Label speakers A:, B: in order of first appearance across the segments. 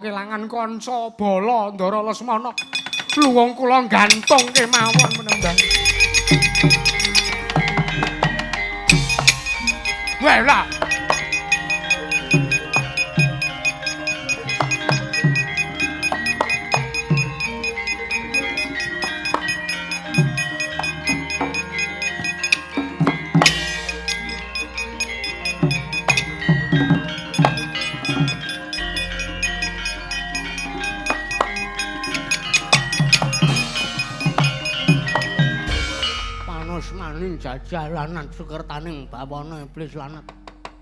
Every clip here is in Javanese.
A: kelangan kanca bala Ndara Lesmana. Luwung kula gantung kemawon menembang. Wela. Maning jajalanan sukertaning bawana iblis lanat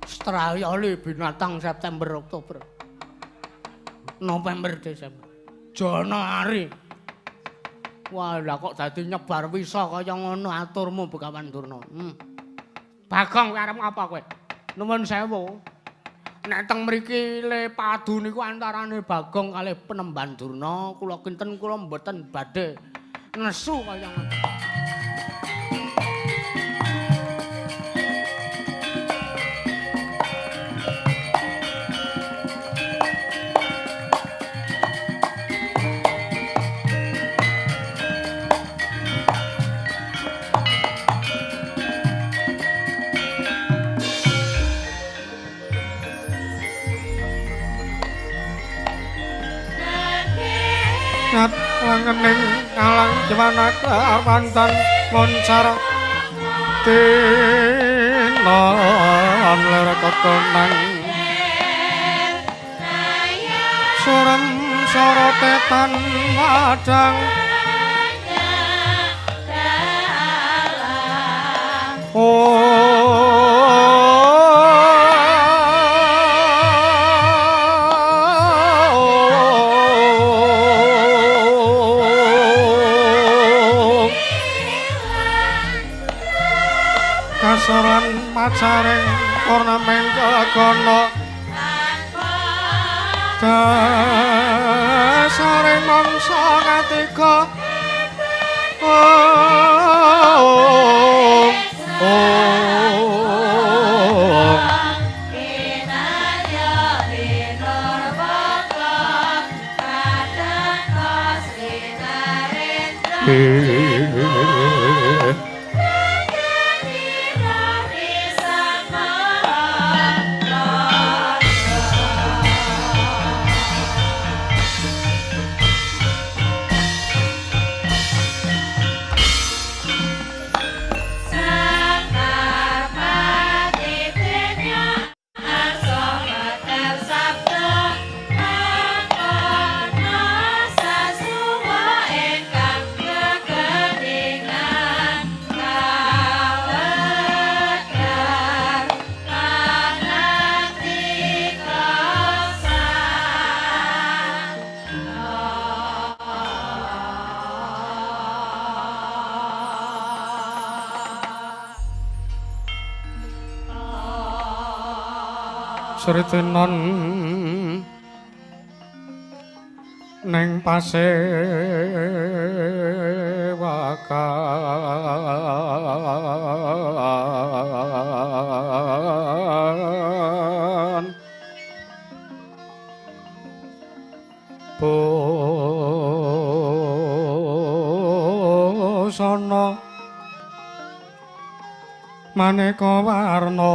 A: strayali binatang September Oktober November Desember Januari. Wah lah kok dadi nyebar wisa kaya ngono aturmu Begawan Durna. Bagong arep apa kowe? Nuwun sewu. Nek teng mriki le padu niku antarane Bagong kalih Penemban Durna, kula kinten kula mboten badhe nesu kaya ngono. Nat langening alang jamanaka arwantan moncar tinon ler kekonang surem sorotetan wadang kasoran macaring ornamen kekono dasaring mangsa katiga Sritinon neng pasewakan busana maneka warna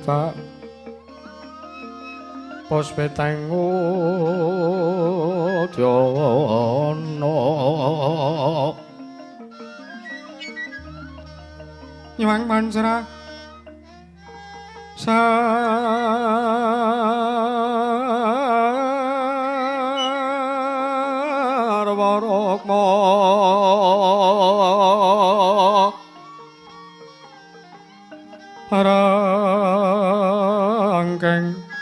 A: Pak pos peteng udyono nyuwang pancera sarwa rukma
B: rangkeng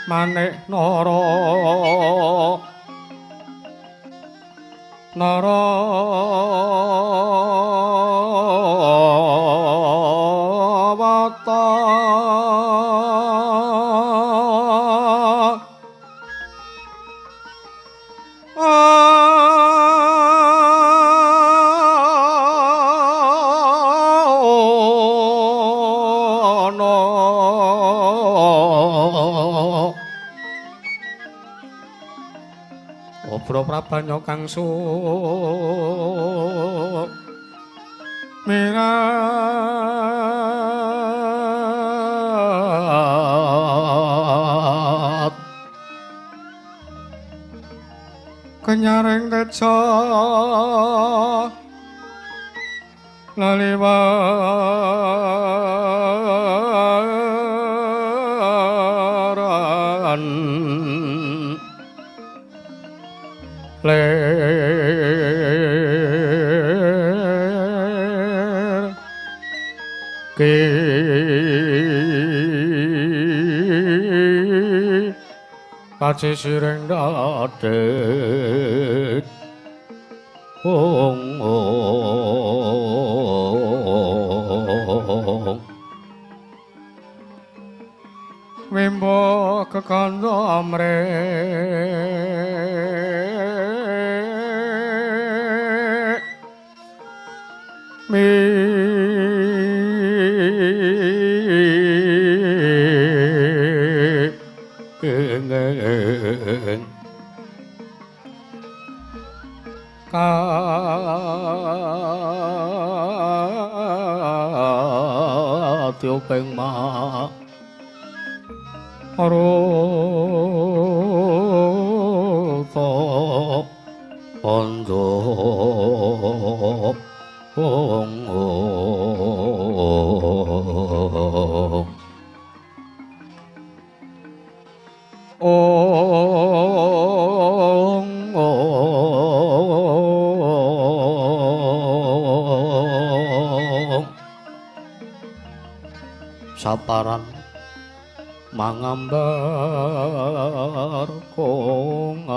B: manik nara Narawata Obro Prabanyo kang mirat kenyaring teca laliwaran ler ki pacisiring dadet ong wimbo kekandha amrek mi ingeng katiuping ma Aruta Pandha saparan mangambar kongas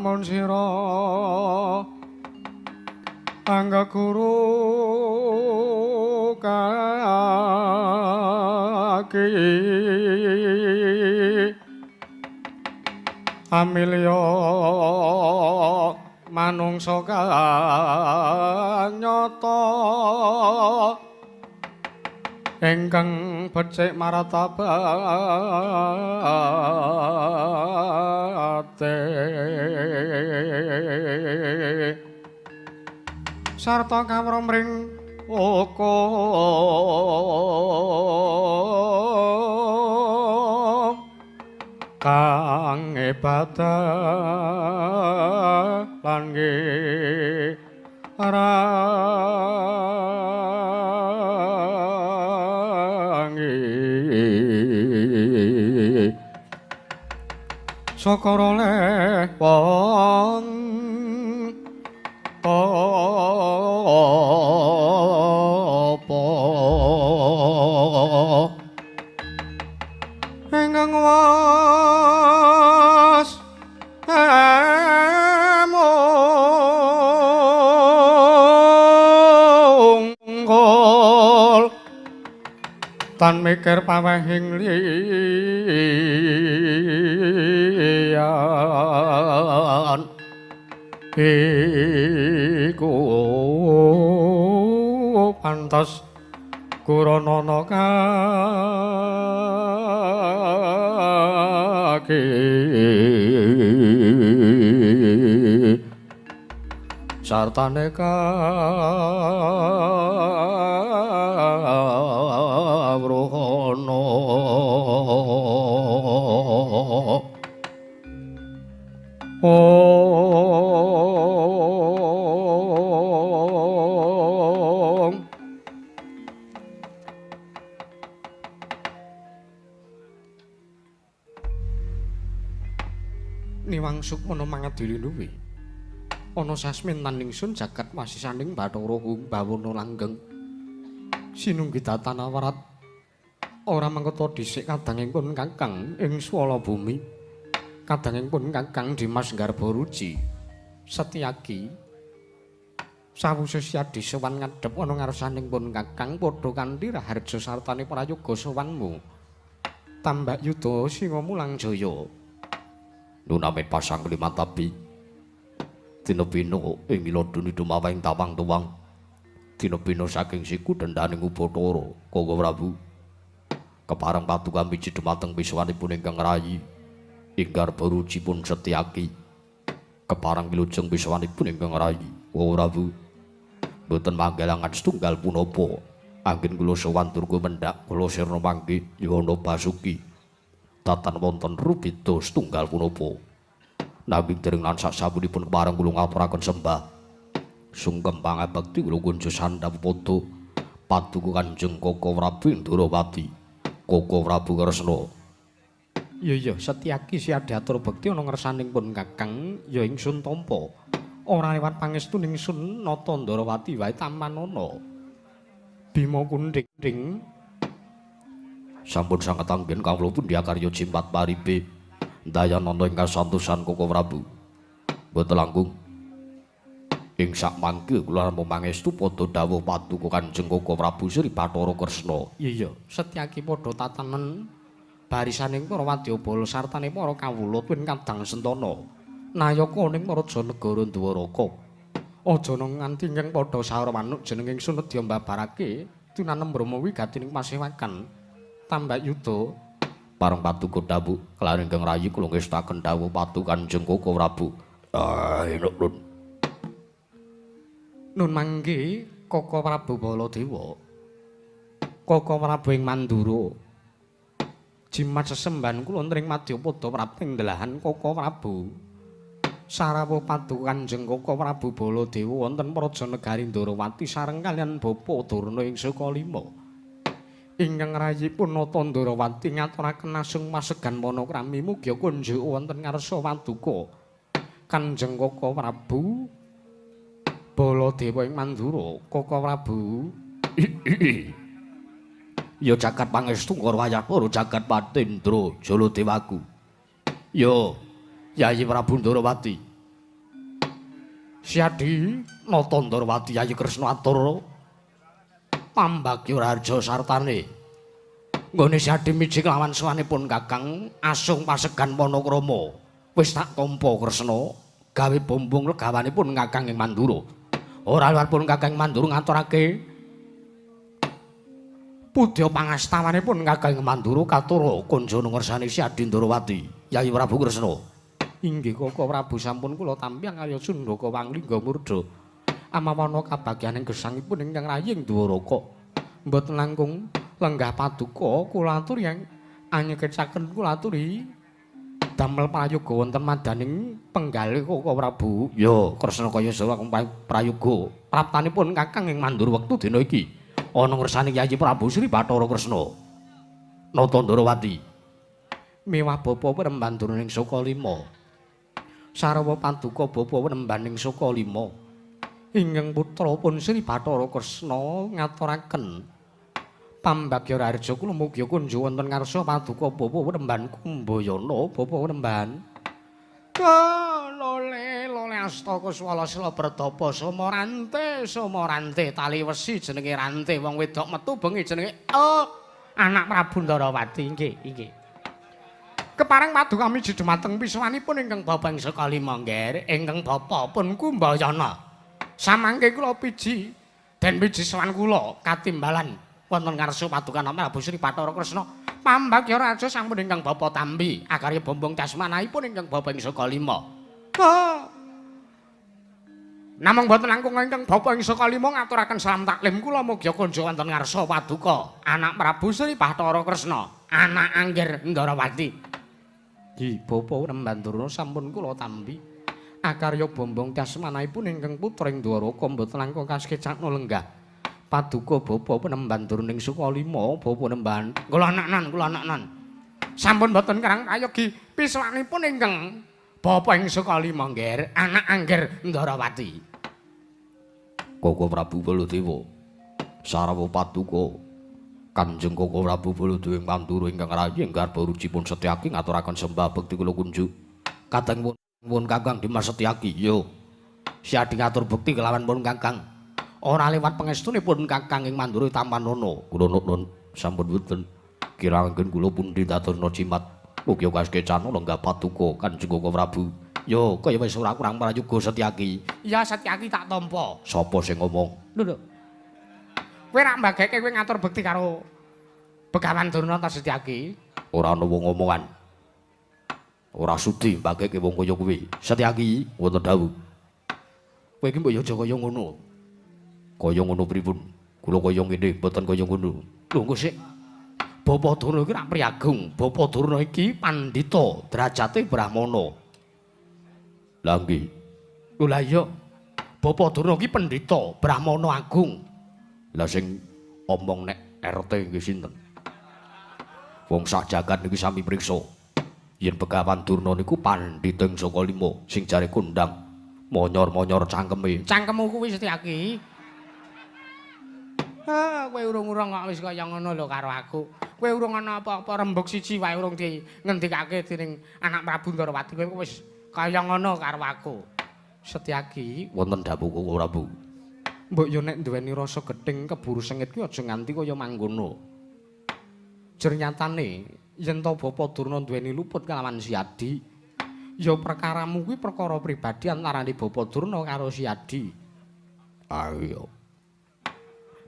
B: lamun sira angga guru kaki amilya manungsa kanyata ingkang becik maratabate sarta kawromring hukum kang ibadah lan Sokoro lewon apa ingkang was mungkol tan mikir pawehing liyan iku pantas Kuranana kaki sartane kawruh niwang sukmana mangadili nuwi. Ana sasmintan ingsun jagat wasisaning Bathara Bawana langgeng. Sinunggi tatana warat ora mengketa dhisik kadangipun Kakang ing swala bumi. Kadangipun Kakang Dimas Garbaruci Setyaki sawise Siadi sowan ngadhep ana ngarsanipun Kakang padha kanthi raharja sartane prayoga sowanmu. Tambak Yuda Singa Mulang Jaya. Nunamit pasang klimatapi. Dina pino ing miloduni dumawing tawang tuwang. Dina pino saking siku dendaning Ubathara Kangga Prabu. Kepareng paduka miji dumateng piswanipun ingkang rayi. Inggar Baruci pun Setyaki. Kepareng wilujeng piswanipun ingkang rayi. Kangga Prabu. Boten manggelangan setunggal punapa. Anggen kula sowan durga mendhak kula sirna panggih Yana Basuki. Tatan wonten rubeda setunggal punapa. Nanging dereng lan sasampunipun kepareng kula ngaturaken sembah. Sungkem pangabekti kula kunjuk sandhap padha paduka Kanjeng Kaka Prabu Indrawati. Kaka Prabu Kresna. Iya Setyaki siadhe atur bekti ana ngersanipun Kakang ya ingsun tampa. Ora liwat pangestu ingsun nata Ndrawati wae tamanana. Bima Kunthing sampun sanget anggen kawula pundi karya jimpat paribe dayanana ingkang santosan Kaka Prabu. Mboten langkung ing sak mangke kula namung pangestu padha dawuh paduka Kanjeng Kaka Prabu Sri Bathara Kresna. Iya Setyaki padha tatanen barisaning para wadyabala sartane para kawula tuwin kadang sentana nayaka ning Maraja Negara Dwaraka. Aja nganti ingkang padha saur manuk jeneng ingsun nedya mbabarake tinanem Brahma wigatining pasewakan. Tambak Yuda pareng paduka dawuh kelawan ingkang rayi kula ngestaken dawuh paduka Kanjeng Kaka Prabu. Enak Nun. Nun mangke Kaka Prabu Baladewa. Kaka Prabu ing Mandura. Jimat sesembahan kula nring Madyapada prapting delahan Kaka Prabu. Sarawuh paduka Kanjeng Kaka Prabu Baladewa wonten Praja Negari Ndrawati sareng kaliyan Bapa Durna ing Sukalima. Ingkang rayipun nata Ndrawati ngaturaken asung masegan panakrami mugi kunjuk wonten ngarsa paduka Kanjeng Kaka Prabu Baladewa ing Mandura. Kaka Prabu ya jagat pangestu Karwayah para jagat Patindra Jaladewaku. Ya Yayi Prabu Ndrawati. Siadi nata Ndrawati Yayi Kresna atur pambagya raharja sartane. Nggone Siadi miji kelawan sawanipun Kakang asung pasegan panakrama. Wis tak tampa Kresna gawe bombong legawanipun Kakang ing Mandura. Ora luwaripun Kakang ing Mandura ngaturake pudya pangastawanipun Kakang ing Mandura katura kunjana ngersani Siadi Ndrawati. Yayi Prabu Kresna. Inggih Kaka Prabu sampun kula tampi karya Sundaka Wanglingga Murda. Amawana kabagyaning gesangipun ingkang rayi ing Dwaraka. Mboten langkung lenggah paduka kula aturi anyekecaken kula aturi damel prayoga wonten madaning penggalih Kaka Prabu. Ya Kresna kaya sawa prayoga praptanipun Kakang ing Mandura wektu dina iki ana ngersani Yayi Prabu Sri Bathara Kresna. Nata Ndrawati. Miwah Bapa Penemban Durna ing Sukalima. Sarawuh paduka Bapa Penembaning Sukalima ingkang putrapun Sri Bathara Kresna ngaturaken pambagya raharja kula mugi kunjuk wonten ngarsa paduka Bapa Penemban Kumbayana. Bapa Penemban lole astaka swala sila berdapa somorante tali wesi jenenge rante wong wedok metu bengi jenenge anak Prabu Ndrawati. Inggih kepareng paduka miji dumateng piswanipun ingkang Bapa ing Sukalima nggih ingkang Bapa pun Kumbayana. Samangke kula piji den piji sowan kula katimbalan wonten ngarsa paduka Prabu Sri Bathara Kresna pambagya raja sampun ingkang Bapa tampi akarya bombong dasmanahipun ingkang Bapa ing Sukalima. Namung boten langkung ingkang Bapa ing Sukalima ngaturaken salam taklim kula mugi kunjuk wonten ngarsa paduka anak Prabu Sri Bathara Kresna anak Angger Ndrawati. Bapa Penemban Durna sampun kula tampi akarya bombong dasmanahipun ingkang putra ing Dwaraka mboten langkung kaskecakna lenggah paduka Bapa Penemban Durna ing Sukalima. Bapa Penemban kula anak nan sampun mboten kerang kayogi piswanipun ingkang
A: Bapa ing sekali mangger, anak angger Ndarawati.
B: Koko Prabu Baladewa sarwa paduka Kanjeng Koko Prabu Baladewa ing Pandura ingkang rayi enggar barujipun Setyaki ngaturaken sembah bekti kula kunjuk. Kateng pun Kakang Dimas Setyaki, yo. Siadi ngatur bekti kelawan pun Kakang. Ora liwat pangestunipun Kakang ing Mandura Tampanono. Kula nuwun sampun wonten kirangken kula pundi daturna cimat. Mugi kaskecan lenggah paduka Kanjeng Koko Prabu. Yo, kaya wis ora kurang prayoga Setyaki.
A: Ya Setyaki tak tampa.
B: Sapa sing ngomong?
A: Lho. Kowe rak mbageke kowe ngatur bekti karo Begawan Durna ta Setyaki?
B: Ora ana wong omongan. Ora sudi mbageke wong kaya kuwi. Setyaki wonten dawuh. Kowe iki mbok yo aja kaya ngono. Kaya ngono pripun? Kula kaya ngene, mboten kaya ngono. Lho engko sik. Bapa Durna iki rak priagung. Bapa Durna iki pandhita, derajate brahmana. Lah nggih.
A: Lho lah iya. Bapa Durna iki pendhita, brahmana agung.
B: Lah sing omong nek RT nggih sinten? Wong sak jagat niki sami priksa. Yen Begawan Durna niku pandhita ing saka lima sing jare kondang monyor-monyor cangkeme.
A: Cangkemmu kuwi Setyaki. Ah, kowe urung-urung kok wis kaya ngono lho karo aku. Kowe urung ana apa-apa rembug siji wae urung di ngendikake dening anak Prabu Ndarawati kowe wis kaya ngono karo aku. Setyaki,
B: Wonten dawuh Koko Prabu.
A: mbok yo nek duweni rasa gething keburu sengit kuwi aja nganti kaya mangkono. Jer nyatane yen to Bapa Durna duweni luput kelawan Siadi, ya perkaramu kuwi perkara pribadi antarane Bapa Durna karo Siadi.
B: Ayo.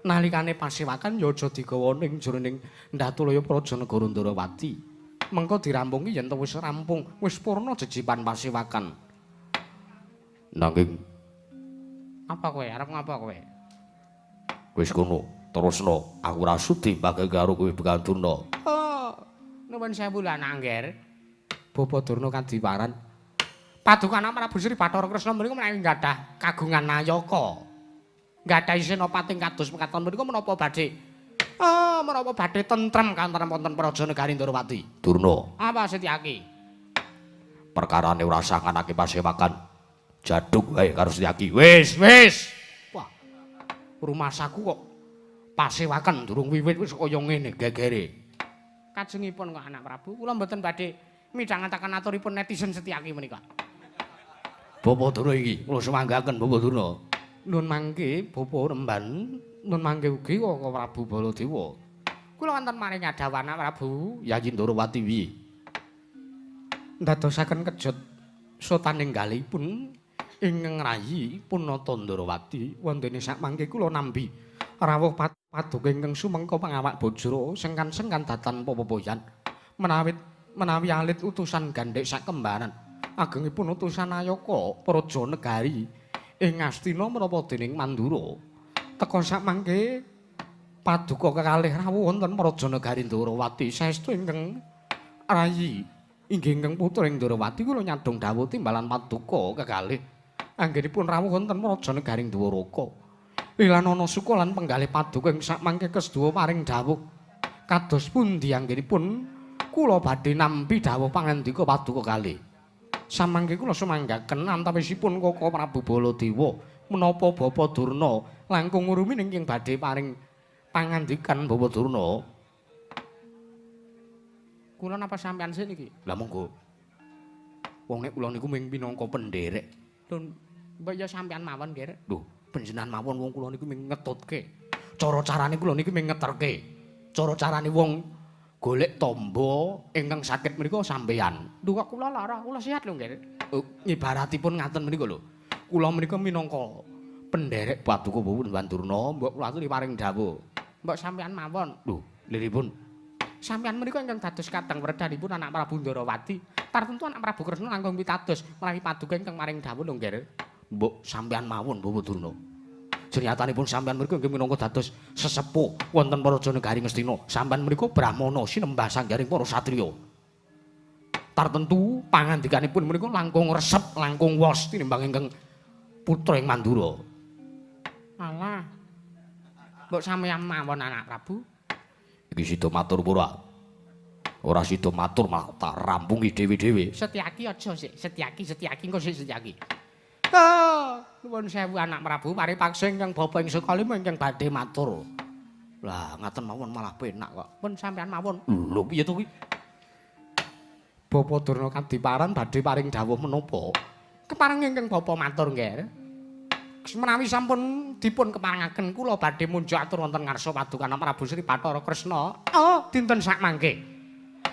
A: Nalikane pasewakan ya aja digawa ning jroning Ndatulaya Prajanegara Ndarawati. Mengko dirampungi yen to wis rampung, wis purna jejipan pasewakan.
B: Nanging
A: apa kowe arep ngapa kowe?
B: wis kono, terusno. Aku ora sudi mbageke karo kowe Begawan Durna.
A: Oh, nuwun sewu lan angger. Bapa Durna kadiparan. Paduka Prabu Sri Bathara Kresna menika menawi gadah kagungan nayaka. Gadhahi senopati kados mekaten menika menapa badhe? Menapa badhe tentrem kanthi wonten Prajanegari Ndarawati.
B: Durna,
A: Apa Setyaki?
B: perkarane ora sanganake pasewakan. Jaduk wae karo Setyaki.
A: Wis. Wah. Rumah saku kok pasewakan durung wiwit wis kaya ngene gegere. Kajengipun kok anak Prabu, kula mboten badhe midhangetaken aturipun netizen Setyaki menika.
B: Bapa Durna iki kula semanggaken Bapa Durna.
A: Nun mangke Bapa remban, nun mangke ugi kok Prabu Baladewa. Kula wonten maring adawan Prabu
B: Yayi Ndarawati piye?
A: ndadosaken kejut sotaninggalipun ingkang rayi Punata Ndarawati wondene sak mangke kula nambi rawuh paduka ingkang sumengka pangawak Bajra sengkan-sengkan datan pepoyan menawi alit utusan gandhek sak kembaran agengipun utusan Ayaka Prajanegari ing Astina menapa dening Mandura teka sak mangke paduka kekalih rawuh wonten Prajanegari Ndarawati saestu ingkang rayi inggih ingkang putra ing Ndarawati kula nyadong dawuh timbalan paduka kekalih anggenipun rawuh wonten Prajanegari Dwaraka. Lan ana suka lan penggalih paduka ing sakmangke kesedua paring dawuh. Kados pundi anggenipun kula badhe nampi dawuh pangandika paduka kalih. Samangke kula sumanggaken antawisipun Koko Prabu Baladewa menapa Bapa Durna langkung ngurumi ningking badhe paring pangandikan Bapa Durna. Kula napa sampean sik niki?
B: Lah monggo.
A: Wong nek kula niku mung minangka pendherek. Lho, mbok ya sampean mawon, Ger.
B: Lho, panjenengan mawon wong kula niku mung ngetutke. Cara carane kula niki mung ngeterke. Cara carane wong golek tamba ingkang sakit menika sampeyan.
A: Lho kok kula lara, kula sehat lho, Ger.
B: Ngibaratipun ngaten menika lho.
A: Kula menika minangka
B: Penderek paduka Bawan Durna, mbok kula aturi paring dawuh.
A: mbok sampean mawon.
B: Lho, liripun.
A: Sampeyan menika ingkang dados kateng werdanipun anak Prabu Ndarawati. Tartentu anak Prabu Kresna langkung pitados menawi paduka ingkang maring dawuh lho, Ger.
B: Mbok sampean mawon Bawa Durna. Jenyatanipun sampean menika inggih minangka dados sesepuh wonten Prajanegari Ngastina. Sampean menika brahmana sinembah sanggaring para satriya. Tartentu pangandikanipun menika langkung resep, langkung wos tinimbang ingkang putra ing Mandura.
A: Alah. Mbok sampeyan mawon anak Prabu.
B: Iki sida matur pura. Ora sida matur malah tak rampungi dhewe-dhewe.
A: Setyaki aja sik, Setyaki engko sik Setyaki. Ah, nuwun sewu anak Prabu paripaksa ingkang Bapa ing Sukalima ingkang badhe matur. Lah, ngaten mawon malah penak kok. Pun sampean mawon.
B: Lho, piye to kuwi? Bapa Durna Kadiparan badhe paring dawuh menapa?
A: Kepareng ingkang Bapa matur nggih. Menawi sampun dipun keparengaken kula badhe munjuk atur wonten ngarsa paduka Prabu Sri Bathara Kresna. Oh, dinten sak mangke.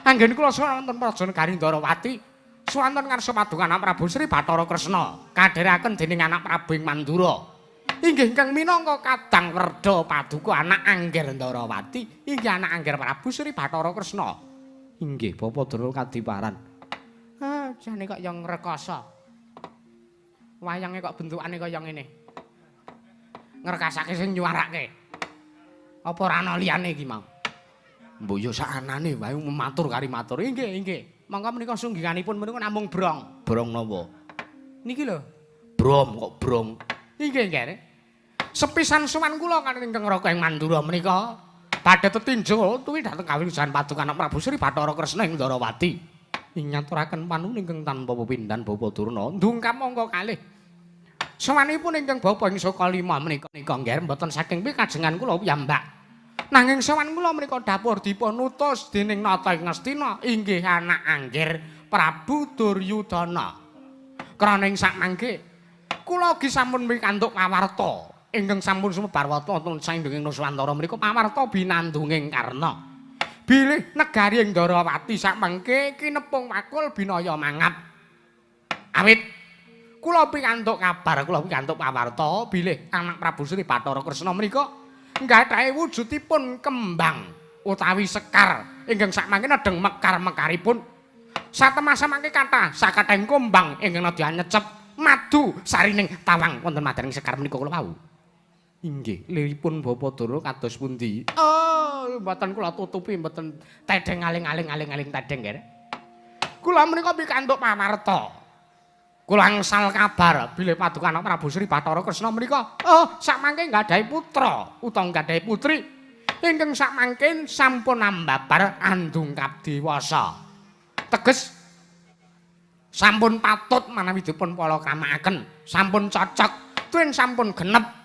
A: Anggen kula sowan wonten Praja Negari Ndarawati, swanten ngarsa paduka Prabu Sri Bathara Kresna, kadheraken dening anak Prabu ing Mandura. Inggih ingkang minangka kadang werda paduka anak Angger Ndarawati, inggih anak Angger Prabu Sri Bathara Kresna.
B: Inggih, Bapa Durna Kadiparan.
A: Ah, jane kok yang rekoso. Wayange kok bentukane kaya ngene. Ngrekasake sing nyuarake. Apa ora ana liyane iki mau?
B: Mbok yo sakanane wae matur kari matur.
A: Inggih. Mangka menika sungginganipun menika namung brong.
B: Brong napa?
A: Niki lho.
B: Brom kok brong.
A: Inggih. Sepisan sowan kula kan ingkang Raka ing Mandura menika badhe tetinjo tuwi dhateng kawilujan paduka Prabu Sri Bathara Kresna ing Ndarawati. Nyaturaken panuwun ingkang tanpa pepindhan Bapa Durna ndungkap mongko kalih. Sawanipun ingkang Bapa ing Sukalima menika nggih mboten saking pikajengan kula piyambak. Nanging sawan kula menika dapur dipun utus dening Nata ing Ngastina inggih anak Angger Prabu Duryudana. Krana ing sakmangke kula ugi sampun pikantuk pawarta ingkang sampun sumebar wonten saindenging Nuswantara menika pawarta binandunging Karna. Bilih negari ing Ndarawati sakmangke kinepung wakul binaya mangap. Awit kula pikantuk kabar, kula pikantuk pawarta bilih anak Prabu Sri Bathara Kresna menika nggadhahi wujudipun kembang utawi sekar ingkang sakmangke nedeng mekar-mekaripun. Satemasa mangke kathah sakathahing kumbang ingkang nedya nyecep madu sarining tawang wonten madyaning sekar menika kula wau.
B: Inggih, liripun Bapa Durna kados pundi?
A: Oh, mboten kula tutupi mboten tedeng aling-aling tedeng nggih. Kula menika pikantuk pawarta. Kula angsal kabar bilih paduka Prabu Sri Bathara Kresna menika sakmangke nggadahi putra utawa nggadahi putri ingkang sakmangke sampun ambabar andungkap dewasa. Teges sampun patut manawi dipun palakramaken, sampun cocok, tuwin sampun genep.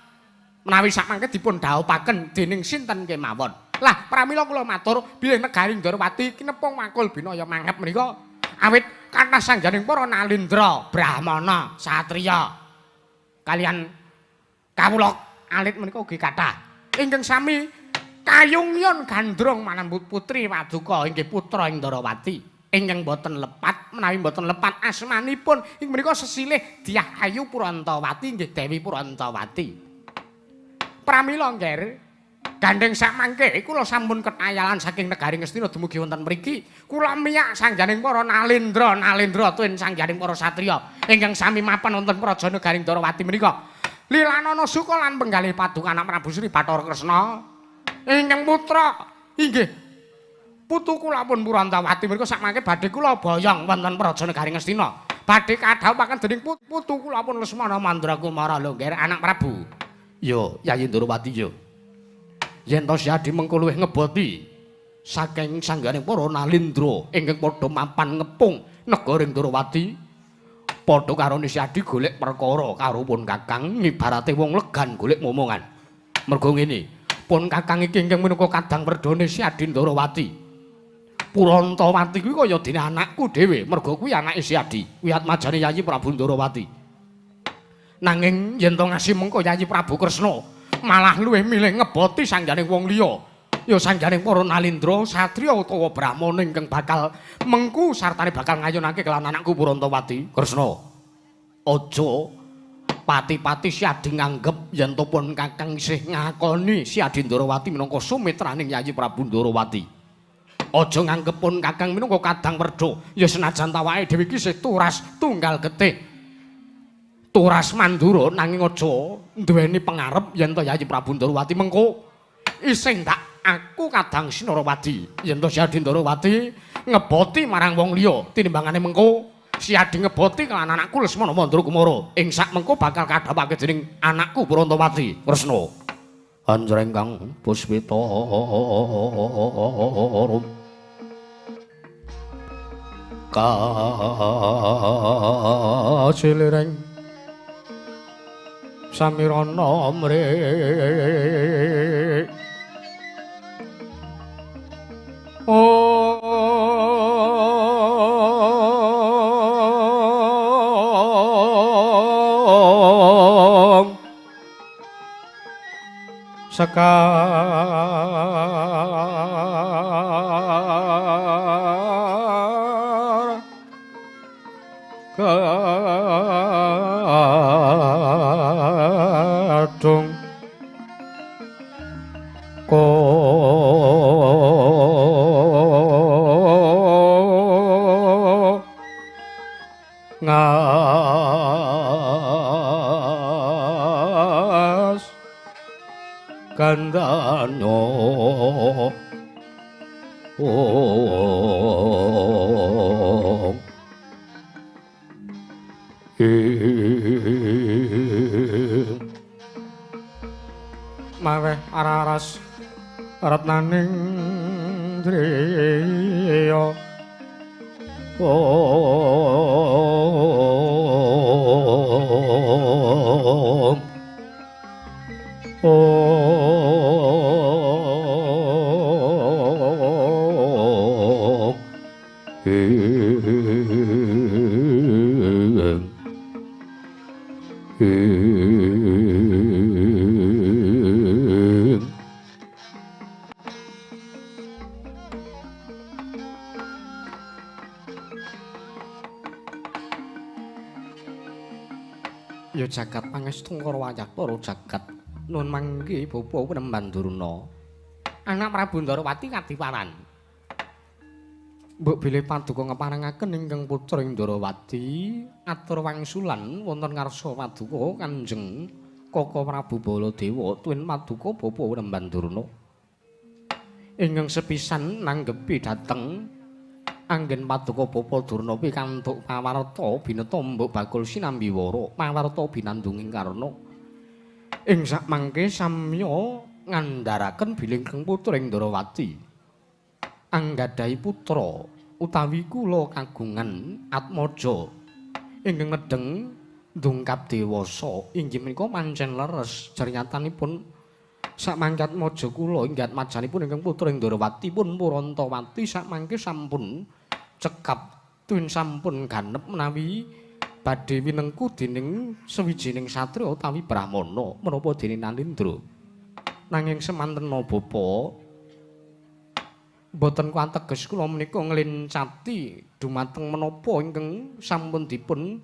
A: Menawi sakmangke dipun dhaupaken dening sinten kemawon. Lah pramila kula matur bilih negari Ndarawati kinepung wakul binaya mangap menika awit kathah sangjaning para nalindra, brahmana, satriya kalian kawula alit menika ugi kathah ingkang sami kayungyon gandrung manambut putri paduka inggih putra ing Ndarawati ingkang boten lepat menawi boten lepat asmanipun ing menika sesilih Dyah Ayu Purantawati inggih Dewi Purantawati. Pramila nggih gandeng sakmangke kula sampun ketayalan saking negari Ngastina dumugi wonten mriki kula miyak sangjaning para nalindra tuwin sangjaning para satriya ingkang sami mapan wonten praja negari Ndarawati menika lilanana suka lan penggalih paduka Prabu Sri Bathara Kresna ingkang putra inggih putu kula pun Purantawati menika sakmangke badhe kula boyong wonten praja negari Ngastina badhe kadhawuhaken dening putu kula pun Lesmana Mandrakumara lho nggih anak Prabu.
B: Yo, Yayi Ndarawati yo.
A: Yen to Siadi mengko luwih ngeboti saking sangganing para nalindra ingkang padha mapan ngepung negara Ndarawati padha karo Siadi golek perkara karo pun Kakang ibarate wong legan golek momongan. Mergo ngene, pun Kakang iki ingkang minangka kadang werdane Siadi Ndarawati. Purantawati kuwi kaya dene anakku dhewe, mergo kuwi anake Siadi, Wiyatmajane Yayi Prabu Ndarawati. Nanging yen to ngasih mengko Yayi Prabu Kresna malah luwih milih ngeboti sangjaning wong liya ya sangjaning para nalindra satriya utawa brahmana ingkang bakal mengku sartane bakal ngayunake kelan anakku Purantawati. Kresna aja pati-pati Siadi nganggep yen to pun Kakang isih ngakoni Siadi Ndarawati minangka sumitraning Yayi Prabu Ndarawati. Aja nganggep pun Kakang minangka kadang werda ya senajan tawake dhewe iki isih turas tunggal getih turas Mandura nanging aja duweni pangarep yen to Yayi Prabu Ndarawati mengko isih ndak aku kadang Sinarawati yen to Siadi Ndarawati ngeboti marang wong liya tinimbangane mengko Siadi ngeboti kelan anakku Lesmana Mandrakumara ing sak mengko bakal kadhapake dening anakku Purantawati. Kresna
B: Anjreng kang puspita kasilireng samirana mrih Om Sekar Kadung ngas kandano maweh araras ratnaning driya ya jagat pangestu karo wayak para jagat nun mangke bapa Penemban Durna anak Prabu Ndarawati kadiparan mbok bilih paduka ngeparengaken ingkang putra Ndarawati atur wangsulan wonten ngarsa paduka Kanjeng Kaka Prabu Baladewa tuwin paduka bapa Penemban Durna ingkang sepisan nanggepi dhateng anggen paduka bapa Durna pikantuk pawarta bineta mbok bakul sinambiwara pawarta binandunging karna ing sakmangke samya ngandharaken bilih kang putra Ndarawati anggadhahi putra utawi kula kagungan Atmaja ingkang nedheng ndungkap dewasa inggih menika pancen leres jaryatanipun sakmangke Atmaja kula inggih atmajanipun ingkang putra Ndarawati pun Purantawati sakmangke sampun cekap tuwin sampun ganep menawi badhe winengku dening sawijining satriya utawi brahmana menapa dening Nalindra nanging semantena bapa boten kuateges kula menika nglencati dumateng menapa ingkang sampun dipun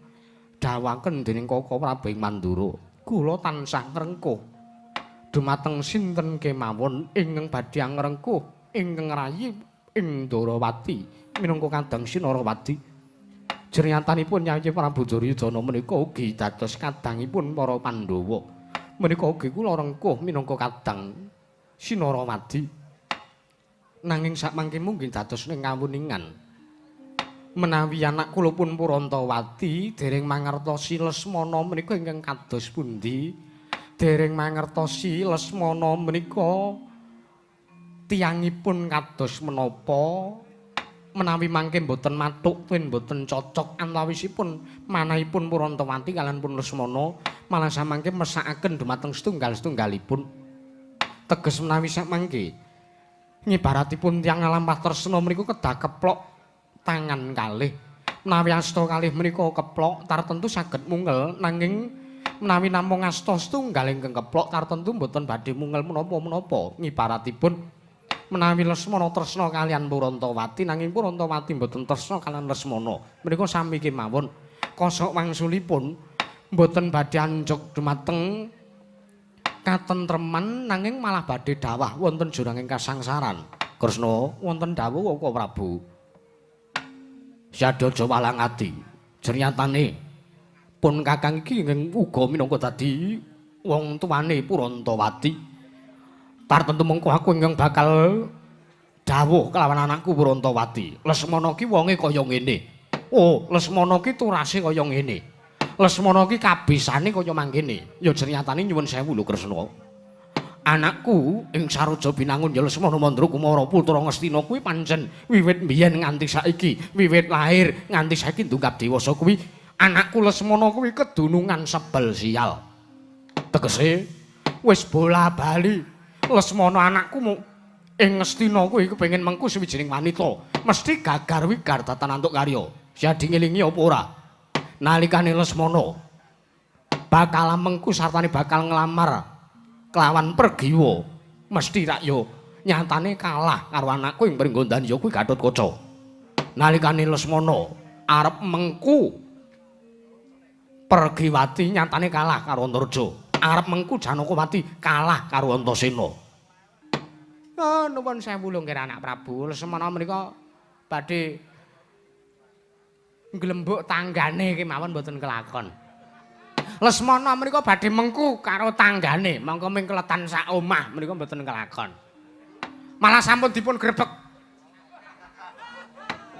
B: dawaken dening Kaka Prabu Mandura kula tansah ngrengkuh dumateng sinten kemawon ingkang badhe ngrengkuh ingkang rayi ing Ndarawati minangka Kadang Sinarawati jernyatanipun Nyai Prabu Duryudana menika ugi dados kadangipun para Pandhawa menika ugi kula rengkuh minangka Kadang Sinarawati nanging sakmangke mungkin dados ning kawuningan menawi anak kula pun Purantawati dereng mangertosi Lesmana menika ingkang kados pundi dereng mangertosi Lesmana menika tiyangipun kados menapa menawi mangke boten mathuk tuwin boten cocok antawisipun manahipun Purantawati kaliyan pun Lesmana malah samangke mesakaken dumateng setunggal-setunggalipun teges menawi samangke ngibaratipun tiyang nglampah tresna menika kedah keplok tangan kalih menawi asta kalih menika keplok tartentu saged mungel nanging menawi namung asta setunggal ingkang keplok tartentu boten badhe mungel menapa-menapa ngibaratipun menawi Lesmana tresna kaliyan Purantawati nanging Purantawati mboten tresna kaliyan Lesmana menika sami kemawon kosok wangsulipun mboten badhe anjuk dumateng katentreman nanging malah badhe dawah wonten juranging kasangsaran Kresna wonten dawuh Kaka Prabu Sadaya walang ati jernyatane pun kakang iki uga minangka dadi wong tuwane Purantawati tartentu mengko aku ingkang bakal dawuh kelawan anakku Purantawati. Lesmana ki wonge kaya ngene. Oh, Lesmana ki turase kaya ngene. Lesmana ki kabisane kaya mangkene. Ya jernyatane nyuwun sewu lho Kresna.
A: Anakku ing Saroja Binangun ya Lesmana Mandra Kumara putra Ngastina kuwi pancen wiwit biyen nganti saiki, wiwit lahir nganti saiki ndungkap dewasa kuwi anakku Lesmana kuwi kedunungan sebel sial. Tegese wis bola-bali Lesmana anakku ing Ngastina kuwi kepengin mengku sawijining wanita, mesti gagar wigar tatanantuk karya. Jadi ngelingi apa ora? Nalikane Lesmana bakal mengku sartane bakal nglamar kelawan Pergiwa mesti rak yo nyatane kalah karo anakku ing Pringgondan ya kuwi Gatotkaca. Nalikane Lesmana arep mengku Pergiwati nyatane kalah karo Antareja. Arep mengku Janakawati kalah karo Antasena. Oh, nuwun sewu lho nggih anak Prabu. Lesmana menika badhe nglembuk tanggane kemawon mboten kelakon. Lesmana menika badhe mengku karo tanggane, mongko ming kletan sak omah menika mboten kelakon. Malah sampun dipun grebek.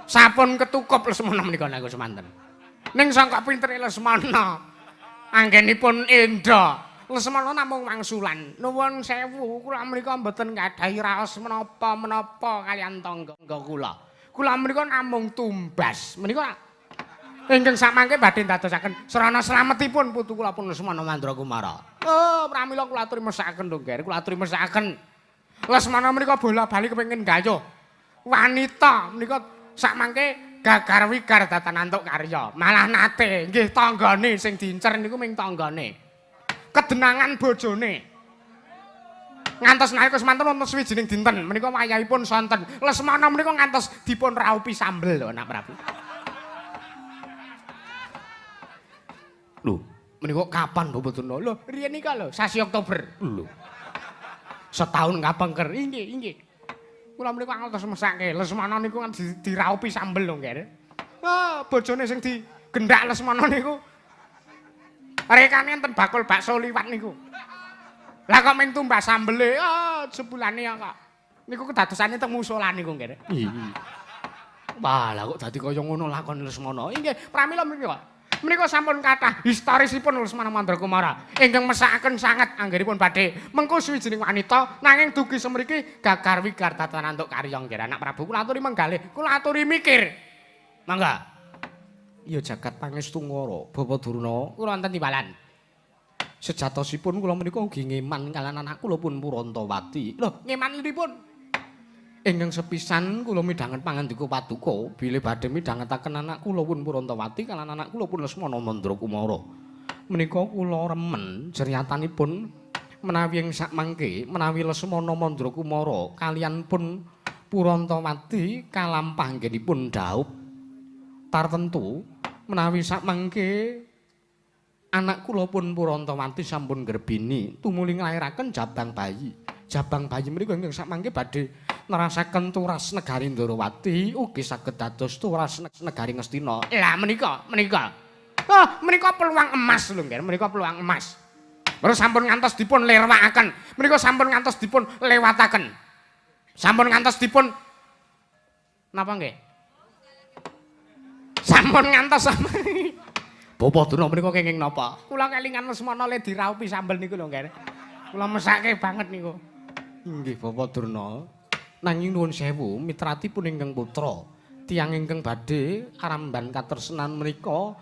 A: Sampun ketukup Lesmana menika niku semanten. Ning sangka pintere Lesmana anggenipun Indra. Lesmana namung wangsulan. Nuwun sewu, kula menika mboten nggadhahi raos menapa-menapa kaliyan tangga kula. Kula menika namung tumbas. Menika ingkang samangke badhe dadosaken sarana slametipun putu kula pun Lesmana Mandra Kumara. Oh, pramila kula aturi mesakaken lho, Ger. Kula aturi mesakaken. Lesmana menika bola-bali kepengin gayuh. Wanita menika samangke gagar wigar datanantuk karya. Malah nate nggih tanggane sing diincer niku ming tanggane. Kedenangan bojone. Ngantos nalika semanten wonten sawijining dinten menika wayahipun sonten. Lesmana menika ngantos dipun raupi sambel lho, Anak Prabu. Lho, menika kapan Bapak Durna? Lho, riyen nika lho, sasi Oktober. Lho. Setahun kapengker. Inggih. Kula menika ngantos mesake Lesmana niku kan diraupi sambel lho, Nger. Ah, bojone sing digendhak Lesmana niku rekane enten bakul bakso liwat niku. Lah kok ming tumbas sambele, jebulane kok. Niku kedadosane teng musala niku, Nger. Iya. Wah, lah kok dadi kaya ngono lakon Lesmana. Inggih, pramila menika. Menika sampun kathah historisipun Lesmana Mandra Kumara ingkang mesakaken sanget anggenipun badhe mengku sawijining wanita nanging dugi semriki gagar wigar tatanantuk karya nggih Anak Prabu. Kula aturi menggalih, kula aturi mikir. Mangga. Ya jagat pangestu ngara, Bapak Durna, kula wonten timbalan. Sejatosipun kula menika ugi ngeman kaliyan anak kula pun Purantawati. Lho, ngemanipun ingkang sepisan kula midhanget pangandika Paduka bilih badhe midhangetaken anak kula pun Purantawati kaliyan anak kula pun Lesmana Mandra Kumara. Menika kula remen ceryatanipun menawi ing sakmangke menawi Lesmana Mandra Kumara kaliyan pun Purantawati kalampah anggenipun dhaup tartentu menawi sakmangke anak kula pun Purantawati sampun grebini tumuli nglairaken jabang bayi. Jabang bayi menika ingkang sakmangke badhe nerasaken turas negari Ndarawati ugi saged dados turas negari Ngastina. Lah menika. Oh, menika peluang emas lho, Nger. Menika peluang emas. Terus sampun ngantos dipun lerwakaken. Menika sampun ngantos dipun lewataken. Sampun ngantos dipun napa nggih? Sampun ngantos Bapak Durna menika kenging napa? Kula kelingan Lesmana le diraupi sambel niku lho, Nger. Kula mesake banget niku. Nggih, Bapak Durna. Nanging nuwun sewu, mitratipun ingkang putra, tiyang ingkang badhe aramban katresnan menika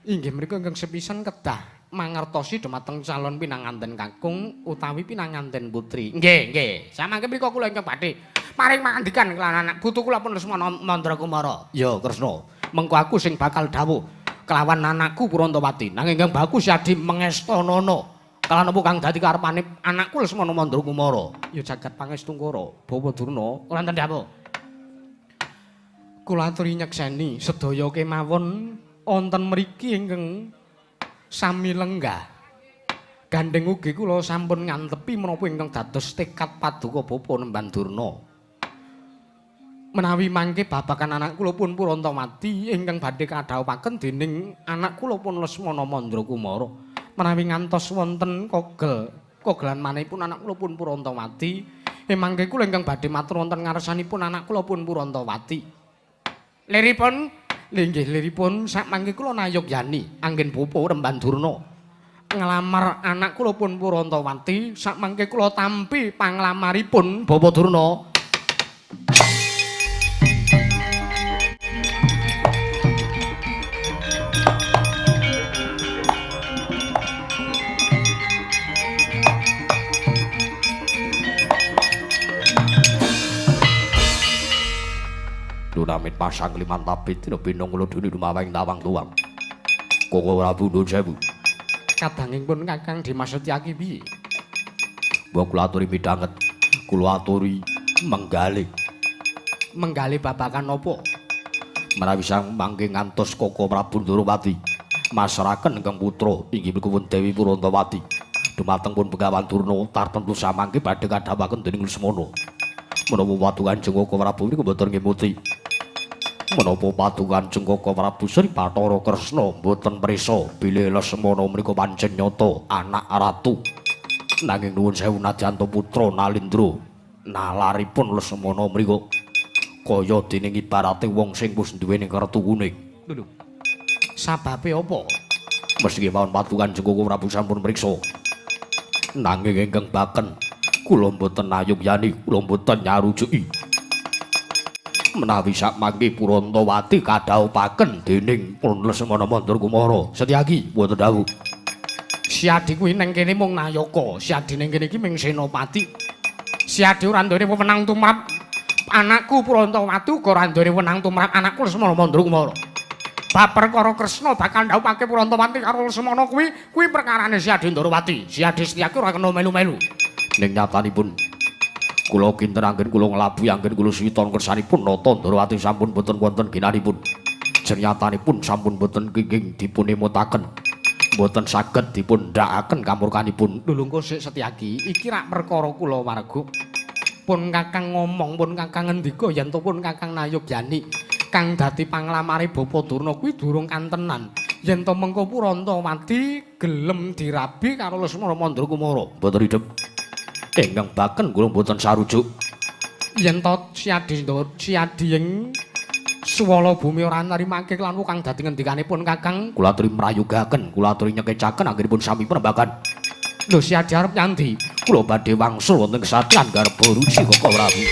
A: inggih menika ingkang sepisan kedah mangertosi dhumateng calon pinanganten kakung utawi pinanganten putri. Nggih. Samangke menika kula ingkang badhe paring pangandikan kelawan anak putu kula pun Lesmana Mandra Kumara. Ya, Kresna. Mengko aku sing bakal dawuh kelawan anakku Purantawati. Nanging ingkang bagus yadi mengestanana. Kalau nopo kang dadi karepane anakku Lesmana Mandra Kumara, ya jagat pangestu ngara, Bapak Durna, wonten dawuh. Kula aturi nyekseni sedaya kemawon wonten mriki ingkang sami lenggah. Gandeng ugi kula sampun ngantepi menapa ingkang dados tekad Paduka Bapa Nemban Durna. Menawi mangke babagan anak kula pun Purantawati ingkang badhe kadhawuhaken dening anak kula pun Lesmana Mandra Kumara. Menawi ngantos wonten kogelan manihipun anak kula pun Purantawati, mangke kula ingkang badhe matur wonten ngarsanipun anak kula pun Purantawati. Liripun, nggih liripun sak mangke kula nayogyani anggen Bapa Remban Durna. nglamar anak kula pun Purantawati sakmangke kula tampi panglamaripun Bapa Durna.
B: Dunamit pasang liman tapit dina binong kula dene dumaweng tawang tuwang. Koko Prabu Nuwun Sewu.
A: Kadangipun Kakang Dimas Setyaki piye?
B: Mbok kula aturi midhanget. Kula aturi menggalih.
A: Menggalih babagan napa?
B: Menawi sang mangke ngantos Koko Prabu Ndorowati masraken ingkang putra inggih punika Dewi Purantawati. Dumateng pun Begawan Durna tartemtu samangke badhe kadhawaken dening Lesmana. Menapa patungan Kanjeng Koko Prabu niku boten ngemuti. Menapa patungan Kanjeng Koko Prabu Sri Bathara Kresna boten prisa bilih Lesmana menika pancen nyata anak ratu. Nanging nuwun sewu nadyan putra Nalindra nalaripun Lesmana menika kaya dene ibarate wong sing wis duweni kertu kuning.
A: Lho. Sababe apa?
B: Meski mawon patungan Kanjeng Koko Prabu sampun priksa. Nanging ingkang baken kula mboten ayugyani, kula mboten nyarujuki. Menawi sakmangke Purantawati kadhaupaken dening Pun Lesmana Mandura Kumara Setyaki mboten dawuh.
A: Si Adi kuwi ning kene mung nayaka, si Adi ning kene iki mung senopati. Si Adi ora nduweni wewenang tumrap anakku Purantawati uga ora nduweni wewenang tumrap anakku Lesmana Mandura Kumara. Bab perkara Kresna bakal ndhawuhake Purantawati karo Lesmana kuwi perkarane si Adi Ndorowati. Si Adi Setyaki ora kena melu-melu.
B: Ning nyatanipun kula kinten anggen kula nglabuhi anggen kula suwiton kersanipun Nata Ndorowati sampun boten wonten ginanipun. Jenyatanipun sampun boten kenging dipunemutaken. Boten saged dipun ndhakaken kamurkanipun.
A: Lho sik Setyaki, iki rak perkara kula warga. Pun Kakang ngomong, pun Kakang ngendika yen to pun Kakang Nayogyani kang dadi panglamare Bapa Durna kuwi durung kantenan. Yen to mengko Purantawati gelem dirabi karo Lesmana Mandura Kumara.
B: Boten idep. Ingkang baken kula boten sarujuk.
A: Yen to si Adi ing swala bumi ora narimake lan kang dadi ngendikanipun Kakang,
B: Kula aturi mrayugaken, kula aturi nyekecaken anggenipun sami penembakan.
A: Lho si Adi arep nyandi?
B: Kula badhe wangsul wonten kesatria garba ruci Koko Prabu.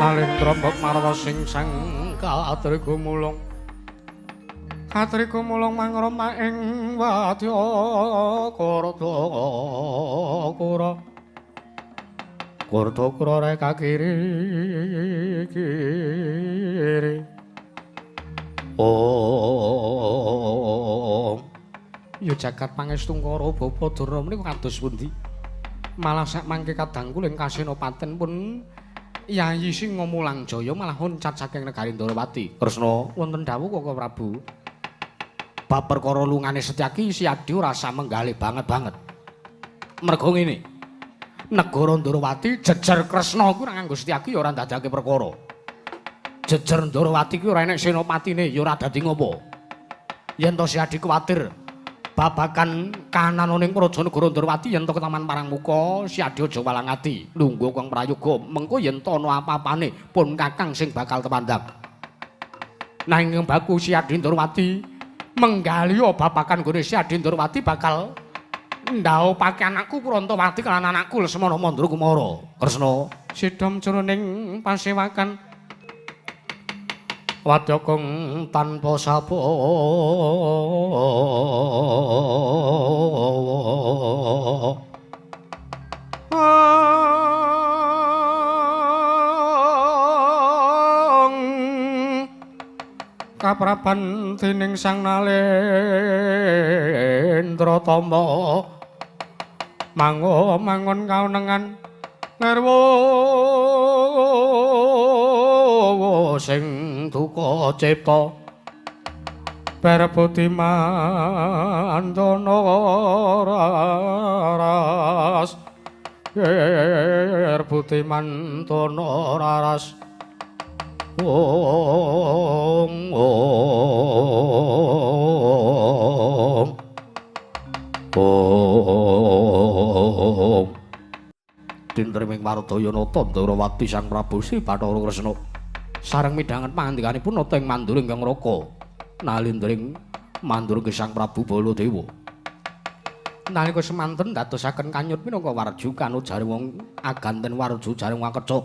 A: Nalendra mbok marwa sing sang katriga mulung. Katriga mulung mangroma ing wadya Kardakura. Kardakura rek kiri. Oh. Ya jagat pangestungkara Bapa Durna menika kados pundi? Malah sak mangke kadang kula ing Kasenopaten pun Yayi Singa Mulang Jaya malah huncat saking negari Ndorowati.
B: Kresna
A: Wonten dawuh Koko Prabu. Bab perkara lungane Setyaki si Adi ora samenggalih banget. Mergo ngene. Negara Ndorowati jejer Kresna kuwi ora nganggo Setyaki ya ora ndadekake perkara. Jejer Ndorowati kuwi ora enek senopatine ya ora dadi ngopo. Yen to si Adi kuwatir babagan kahananing praja negara Ndorowati yen to ketaman Parangmuka si Adi aja walang ati lungguh kang prayoga mengko yen to ana apa-apane pun Kakang sing bakal tepandhang. Nanging baku si Adi Ndorowati menggaliya babagan gone si Adi Ndorowati bakal ndhawuhake anakku Purantawati lan anakku Lesmana Mandura Kumara. Kresna sidhom jroning pasewakan wadya kang tanpa sapa kapraban dening Sang Nalendra Tama mangon kaunengan garwa
B: sing duka cipta Perputi mandana raras Perputi mandana raras Ong Dintreming Wardayana Tandrawati Sang Prabu Sri Bathara Kresna sareng midhanget pangandikanipun nata ing mandur ingkang raka nalindring mandur Sang Prabu Baladewa nalika semanten dadosaken kanyut minangka warju kanujar wong aganten warju jareng wakeca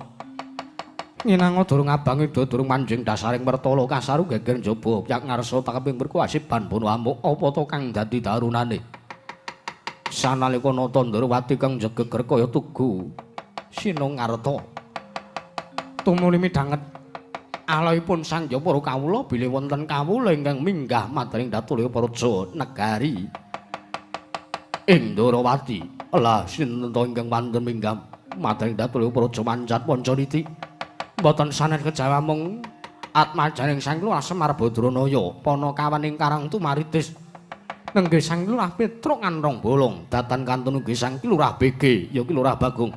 B: nginanga durung abang ida durung manjing dasaring mertala kasaru geger njaba yak ngarsa takeping berkuasip ban bono amuk apa to kang dadi darunane sanalika nata Ndrawati kang jegeger kaya tugu sinungarta tumuli midhanget alaipun sang para kawula bilih wonten kawula ingkang minggah madring Datulya Praja negari ing Ndrawati lah sinten to ingkang wonten minggah madring Datulya Praja manjat Pancaniti mboten sanes kejawa mung atmajaning Sang Lurah Semar Badranaya Panakawaning Karang Tumaritis nenggih Sang Lurah Petruk Nganrong Bolong datan kantun nggih Sang Lurah BG ya Ki Lurah Bagong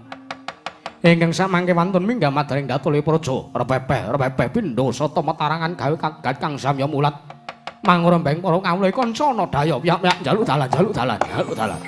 B: ingkang samangke wonten minggah madring Datulya Praja repepeh pindha sata matarangan gawe kagat kang samya mulat mangrembeng para kawula kancana daya piyak-piyak njaluk dalan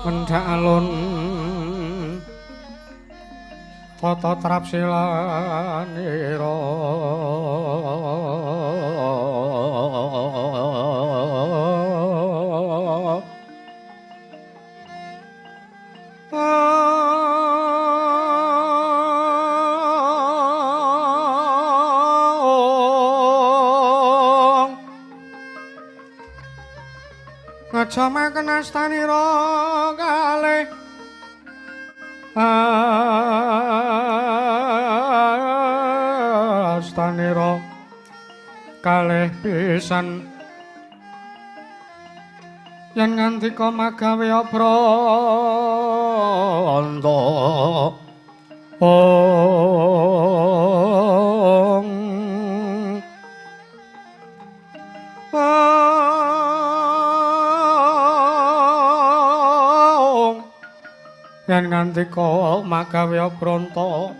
B: mendak alun tata trap silanira ngajamaken astanira kalih astanira kalih pisan yen ngantika magawe pranta yen ngantika magawe pranta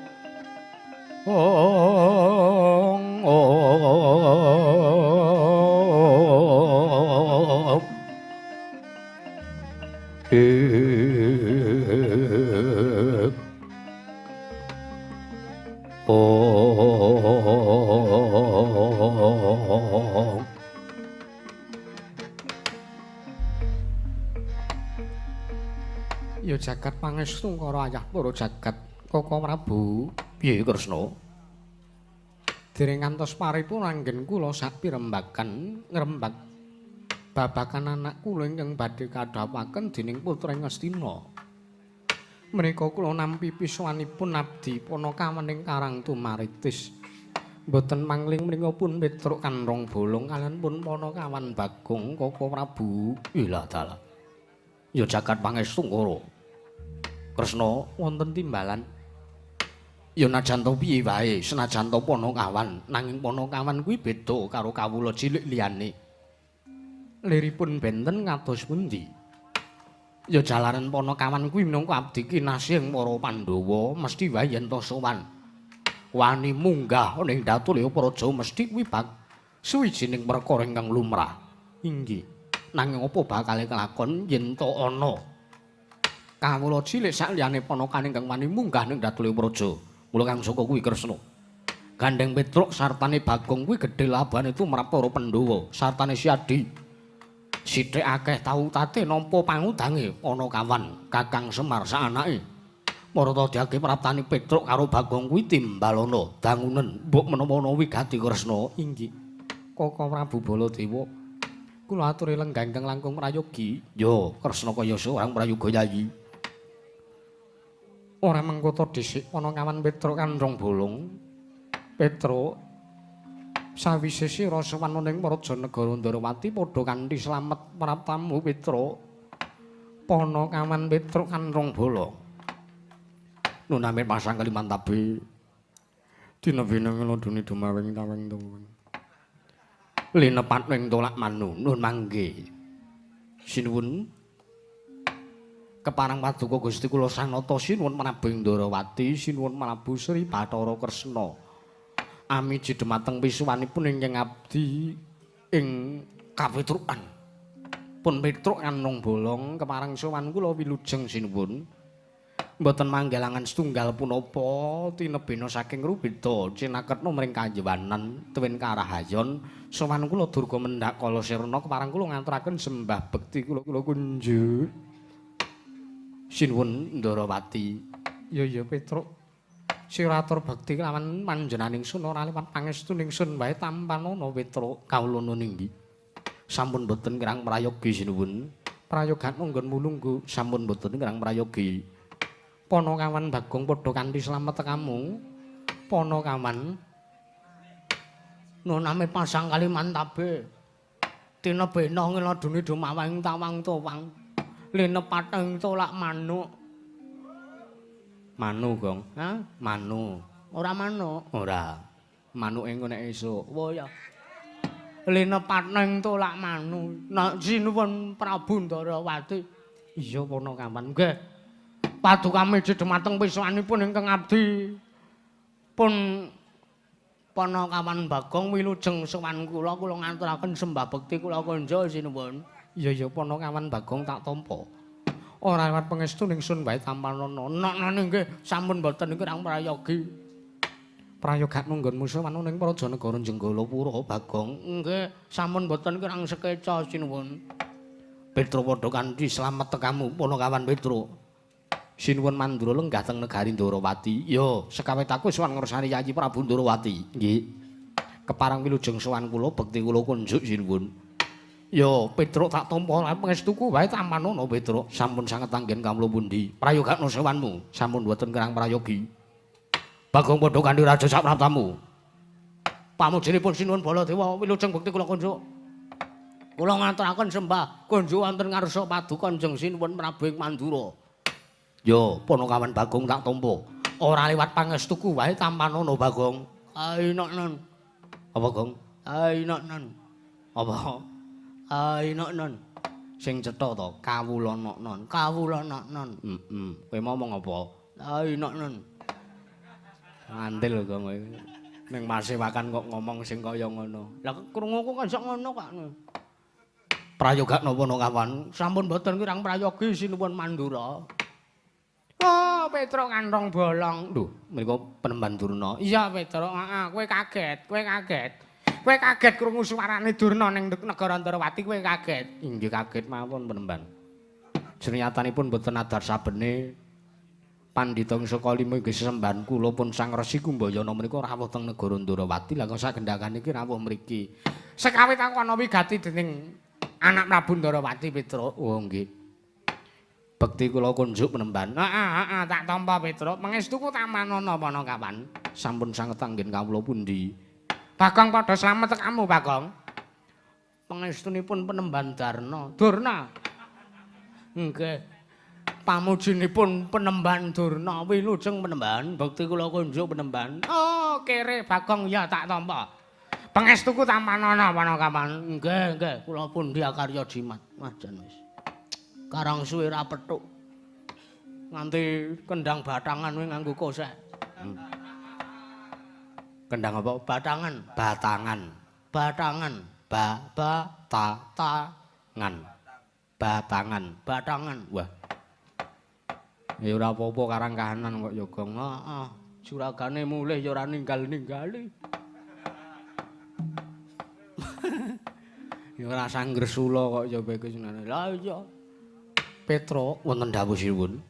B: ya jagat pangestu karo ayah para jagat Koko Prabu piye Kresna dereng ngantos paripun anggen kula sak pirembagan ngrembag babakan anak kula ingkang badhe kadhapaken dening putra Ngastina menika kula nampi pisuwanipun abdi Panakawan ing Karang Tumaritis mboten mangling menika pun Petruk Kanrong Bolong kaliyan pun Panakawan Bagong Koko Prabu ilah dalah ya jagat pangestu karo Kresna wonten timbalan ya najan to piye wae senajan to Panakawan nanging Panakawan kuwi beda karo kawula cilik liyane liripun benten kados pundi ya jalaran Panakawan kuwi minangka abdi kinasih para Pandhawa mesti wae yen to sowan wani munggah ning Datulya Praja mesti kuwi bak suwijining perkara ingkang lumrah inggih nanging apa bakal kelakon yen to ana kawula cilik sak liyane Panakawan ingkang wani munggah ning Datulya Praja mula kang saka kuwi Kresna Gandeng Petruk sartane Bagong kuwi gedhe labane tumrap para Pandhawa sartane Siadi sithik akeh tautate nampa pangudange Panakawan Kakang Semar sak anake marata diage praptane Petruk karo Bagong kuwi timbalana dangunen mbok menawa wigati Kresna inggih Koko Prabu Baladewa kula aturi lenggah ingkang langkung prayogi ya Kresna kaya seorang prayoga yayi ora mengkoto dhisik Panakawan Petruk Kanrong Bolong Petruk sawise sira sowan ning Praja Negara Ndarawati padha kanthi slamet praptamu Petruk Panakawan Petruk Kanrong Bolong nuname pasang kalimantabe dina binang nglodoni dumawing tawing tuwing linepat ning tolak manu nun mangke sinuwun keparang paduka Gusti kula sanata sinuwun Prabu Ndarawati sinuwun Prabu Sri Bathara Kresna amiji dhumateng pisuwanipun ingkang abdi ing kapetrukan pun Petruk Kanrong Bolong keparang sowan kula wilujeng sinuwun mboten manggelangan setunggal punapa tinebena saking rubeda cinaketna mring kanjewanan tuwin karahayon sowan kula durga mendhak kala sirna keparang kula ngaturaken sembah bekti kula kunjuk sinuwun Ndarawati ya Petruk sira atur bekti kelawan panjenenganing sun ora liwat pangestu ningsun wae tampanana Petruk kawula ninggi sampun boten kirang prayogi sinuwun prayogan monggon mulunggu sampun boten kirang prayogi Panakawan Bagong padha kanthi slamet tekamu Panakawan nuname pasang kalimantabe tinebena ngeloduni dumawing tawang towang linepat ing tolak manuk manu gong ha manu ora manuk ora manuk engko nek esuk wo ya linepat ning tolak manuk nek sinuwun Prabu Ndarawati iya Panakawan nggih paduka miji dhumateng pisuwanipun ingkang abdi pun Panakawan Bagong wilujeng sowan kula ngaturaken sembah bekti kula konja sinuwun iya Panakawan Bagong tak tampa
A: ora liwat pangestu ningsun wae tampanana. Nek nggih sampun boten kirang prayogi.
B: Prayoga nunggon musuh wanu ning Praja Negara Jenggalapura Bagong.
A: Nggih, sampun boten kirang sekeca sinuwun. Petro padha kanthi slamet tekamu Punakawan Petro.
B: Sinuwun Mandura lenggah teng negari Ndarawati.
A: Yo, sekawit aku sowan ngursani Yayi Prabu Ndarawati.
B: Nggih. Keparang wilujeng sowan kula bekti kula kunjuk sinuwun.
A: Yo, Petro tak tampa lan pangestuku wae tampanana Petro.
B: Sampun sanget anggen kamula pundi?
A: Prayogakna sowanmu.
B: Sampun boten kirang prayogi.
A: Bagong padha kanthi raja sak praptamu. Pamujinipun sinuwun Baladewa wilujeng bekti kula kunjuk. Kula ngaturaken sembah kunjuk wonten ngarsa paduka Kanjeng Sinuwun Prabu ing Mandura.
B: Yo, Punakawan Bagong tak tampa.
A: Ora liwat pangestuku wae tampanana Bagong. Ainak non.
B: Apa, Gong?
A: Ainak non.
B: Apa?
A: Ainak non.
B: Sing cetha to, kawulana non.
A: Kawulana non.
B: Kowe ngomong apa?
A: Ainak non.
B: Ngandel lho, Gong. Ning masewakan kok ngomong sing kaya ngono.
A: Lah krunguku kan sak ngono kok.
B: Prayogakna Punakawan.
A: Sampun boten kirang prayogi sinuwun Mandura. Oh, Petro kantong bolong.
B: Lho, menika Penemban Durna.
A: Iya, Petro, heeh, kowe kaget. Kowe kaget krungu suarane Durna ning negara Ndarawati, kowe kaget.
B: Inggih kaget mawon Penemban. Jenenyatanipun boten adar sabene Pandhita saka lima inggih sesembahan kula pun Sang Resi Kumbayana menika rawuh teng negara Ndarawati. Lah kok sagendhakan iki rawuh mriki.
A: Sekawit aku ana wigati dening anak Prabu Ndarawati, Petro.
B: Oh, nggih. Bekti kula kunjuk Penemban.
A: Heeh, tak tampa Petro. Pangestuku tamanana Punakawan.
B: Sampun sanget anggen kawula pundi?
A: Bagong padha slamet tekamu, Bagong. Pangestunipun Penemban Durna. Nggih. Pamujinipun Penemban Durna wilujeng Penemban. Bekti kula kunjuk Penemban. Oh, kere Bagong ya tak tampa. Pangestuku tamanana Punakawan. Nggih, kula pundi akarya jimat. Wajan wis. Karang suwe ra pethuk. Nganti kendang batangan kuwi nganggo kosek.
B: Kendang apa?
A: Batangan.
B: Batangan. Batangan. Wah. Ya ora apa-apa karang kahanan kok ya, Gong.
A: Heeh. Juragane mulih ya ora ninggal-ningali.
B: Ya ora sanggresula kok ya kowe senane.
A: Lah iya.
B: Petro wonten dawuh sinuwun.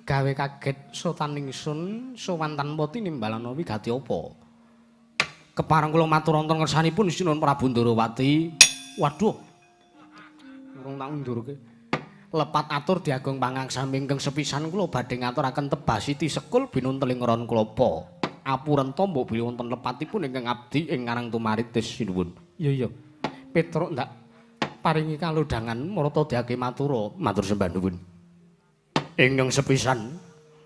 B: Gawe kaget sotaningsun sowan tanpa tinimbalan wigati apa? Kepareng kula matur wonten ngersanipun Sinuwun Prabu Ndarawati. Waduh. Urung tak undurke. Lepat atur diagung pangangsa ingkang sepisan kula badhe ngaturaken tebasiti sekul binunteling ron klapa. Apuren tombok bilih wonten lepatipun ingkang abdi ing ngarang tumaritis sinuwun. Iya. Petro ndak paringi kalodhangan marata diake matur sembah nuwun. Ingkang sepisan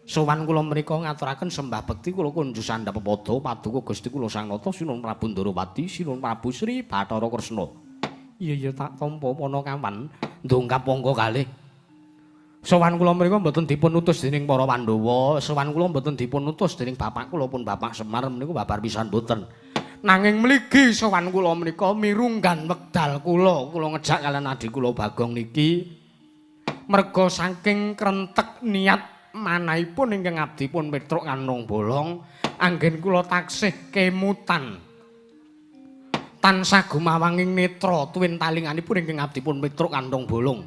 B: sowan kula menika ngaturaken sembah bekti kula kunjuk sandhap pepada paduka Gusti kula Sang Nata Sinuwun Prabu Ndarawati Sinuwun Prabu Sri Bathara Kresna. Iya tak tampa Punakawan ndongkap monggo kalih. Sowan kula menika mboten dipun utus dening para Pandhawa, sowan kula mboten dipun utus dening bapak kula pun Bapak Semar menika babar pisan mboten. Nanging mligi sowan kula menika mirunggan wekdal kula ngejak kalian adik kula Bagong niki merga saking krentek niat manahipun ingkang abdi pun Petruk Kantong Bolong anggen kula taksih kemutan tansah gumawanging netra tuwin talinganipun ingkang abdi pun Petruk Kantong Bolong.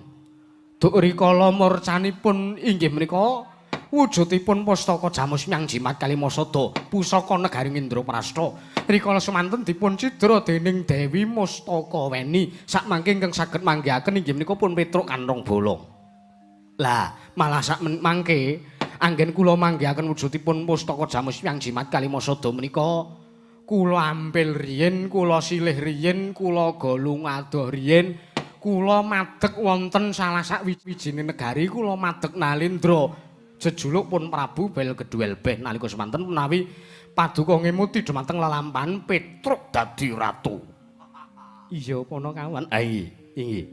B: Duk rikala murcanipun inggih menika wujudipun pustaka Jamus Myang Jimat Kalimasada pusaka negaring Indraprastha. Rikala semanten dipun cidra dening Dewi Mustaka Weni sakmangke ingkang saged manggihaken inggih menika pun Petruk Kantong Bolong. Lah, malah sak mangke anggen kula manggihaken wujudipun pustaka Jamus Myang Jimat Kalimasada menika kula ampil riyin, kula silih riyin, kula golung adoh riyin, kula madeg wonten salah sawijining negari, kula madeg Nalendra. Jejuluk pun Prabu Bel Geduel Beh nalika semanten menawi paduka ngemuti dhumateng lelampahan Petruk dadi ratu. Iya Punakawan. Inggih.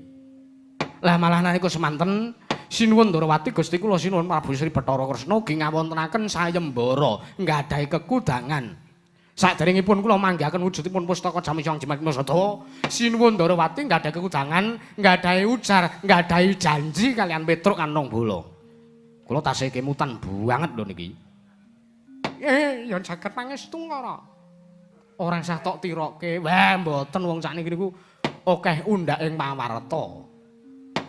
B: Lah malah nalika semanten Sinuwun Ndarawati Gusti kula Sinuwun Prabu Sri Bathara Kresna ugi ngawontenaken sayembara nggadahi kekudangan
A: Saderengipun kula manggihaken wujudipun pustaka Jamus Hyang Jimat Masada, sinuwun Ndarawati nggadahi kekudangan, nggadahi ujar, nggadahi janji kalian Petruk Kantong Bala. Kula tasih kemutan banget lho niki. Ya jagat pangestu ora. Ora sah tok tiroke. Wah, mboten wong sakniki niku akeh undhak ing pawarta.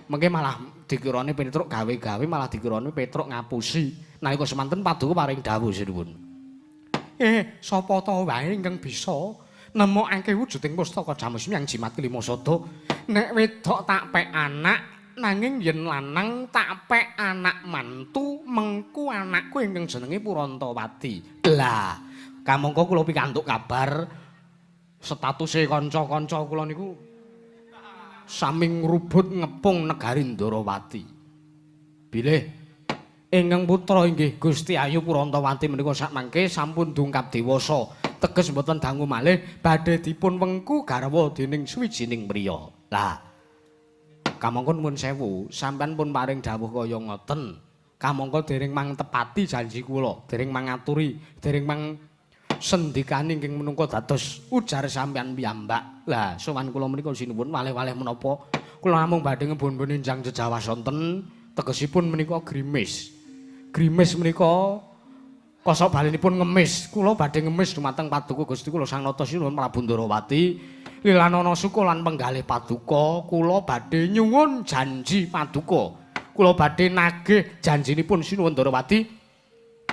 A: Mengke malah dikirane Petruk gawe-gawe malah dikirane Petruk ngapusi. Nalika semanten paduka paring dawuh sinuwun. Sapa ta wae ingkang bisa nemokake wujuding pustaka Jamus Hyang Jimat Masada. Nek wedok tak pek anak, nanging yen lanang tak pek anak mantu, mengku anakku ingkang jenenge Purantawati. Lah, kamangka kula pikantuk kabar statuse kanca-kanca kula niku sami ngrubut ngepung negari Ndarawati. Bilih ingkang putra inggih Gusti Ayu Purantawati menika sakmangke sampun dungkap dewasa, teges mboten dangu malih badhe dipun wengku garwa dening suwijining priya. Lah, kamangka nuwun sewu, sampean pun paring dawuh kaya ngoten. Kamangka dereng mangtepati janji kula, dereng mangaturi, dereng mang sendikane ingkang menungko dados ujar sampean piyambak. Lah, sowan kula menika sinuwun walih-walih menapa kula namung badhe ngebon-bon enjang jejawas wonten, tegesipun menika grimis. Grimis menika kosok balinipun ngemis. Kula badhe ngemis dumateng paduka Gusti kula Sang Nata Sinuwun Prabu Ndarawati. Lilanana suka lan penggalih paduka, kula badhe nyuwun janji paduka. Kula badhe nagih janjinipun Sinuwun Ndarawati.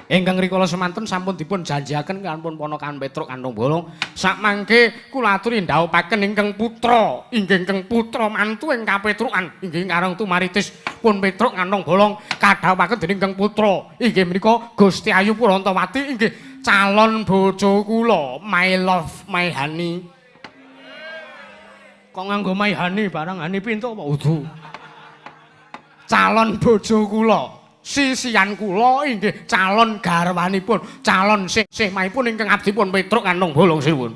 A: Ingkang rikala semanten sampun dipun janjiaken kaliyan Ponakan Petruk Kantong Bala. Sakmangke kula aturi ndhawuhaken ingkang putra, ingkang putra mantu ing kapetrukan inggih karang tumaritis pun Petruk Kantong Bala kadhawuhaken dening ingkang putra inggih menika Gusti Ayu Purantawati inggih calon bojo kula, my love, my honey. Kok nganggo my honey barang honey pintu apa udu? Calon bojo kula. Sisian kula inggih calon garwanipun, calon sih-sihmahipun ingkang abdipun Petruk Kantong Bala sinuwun.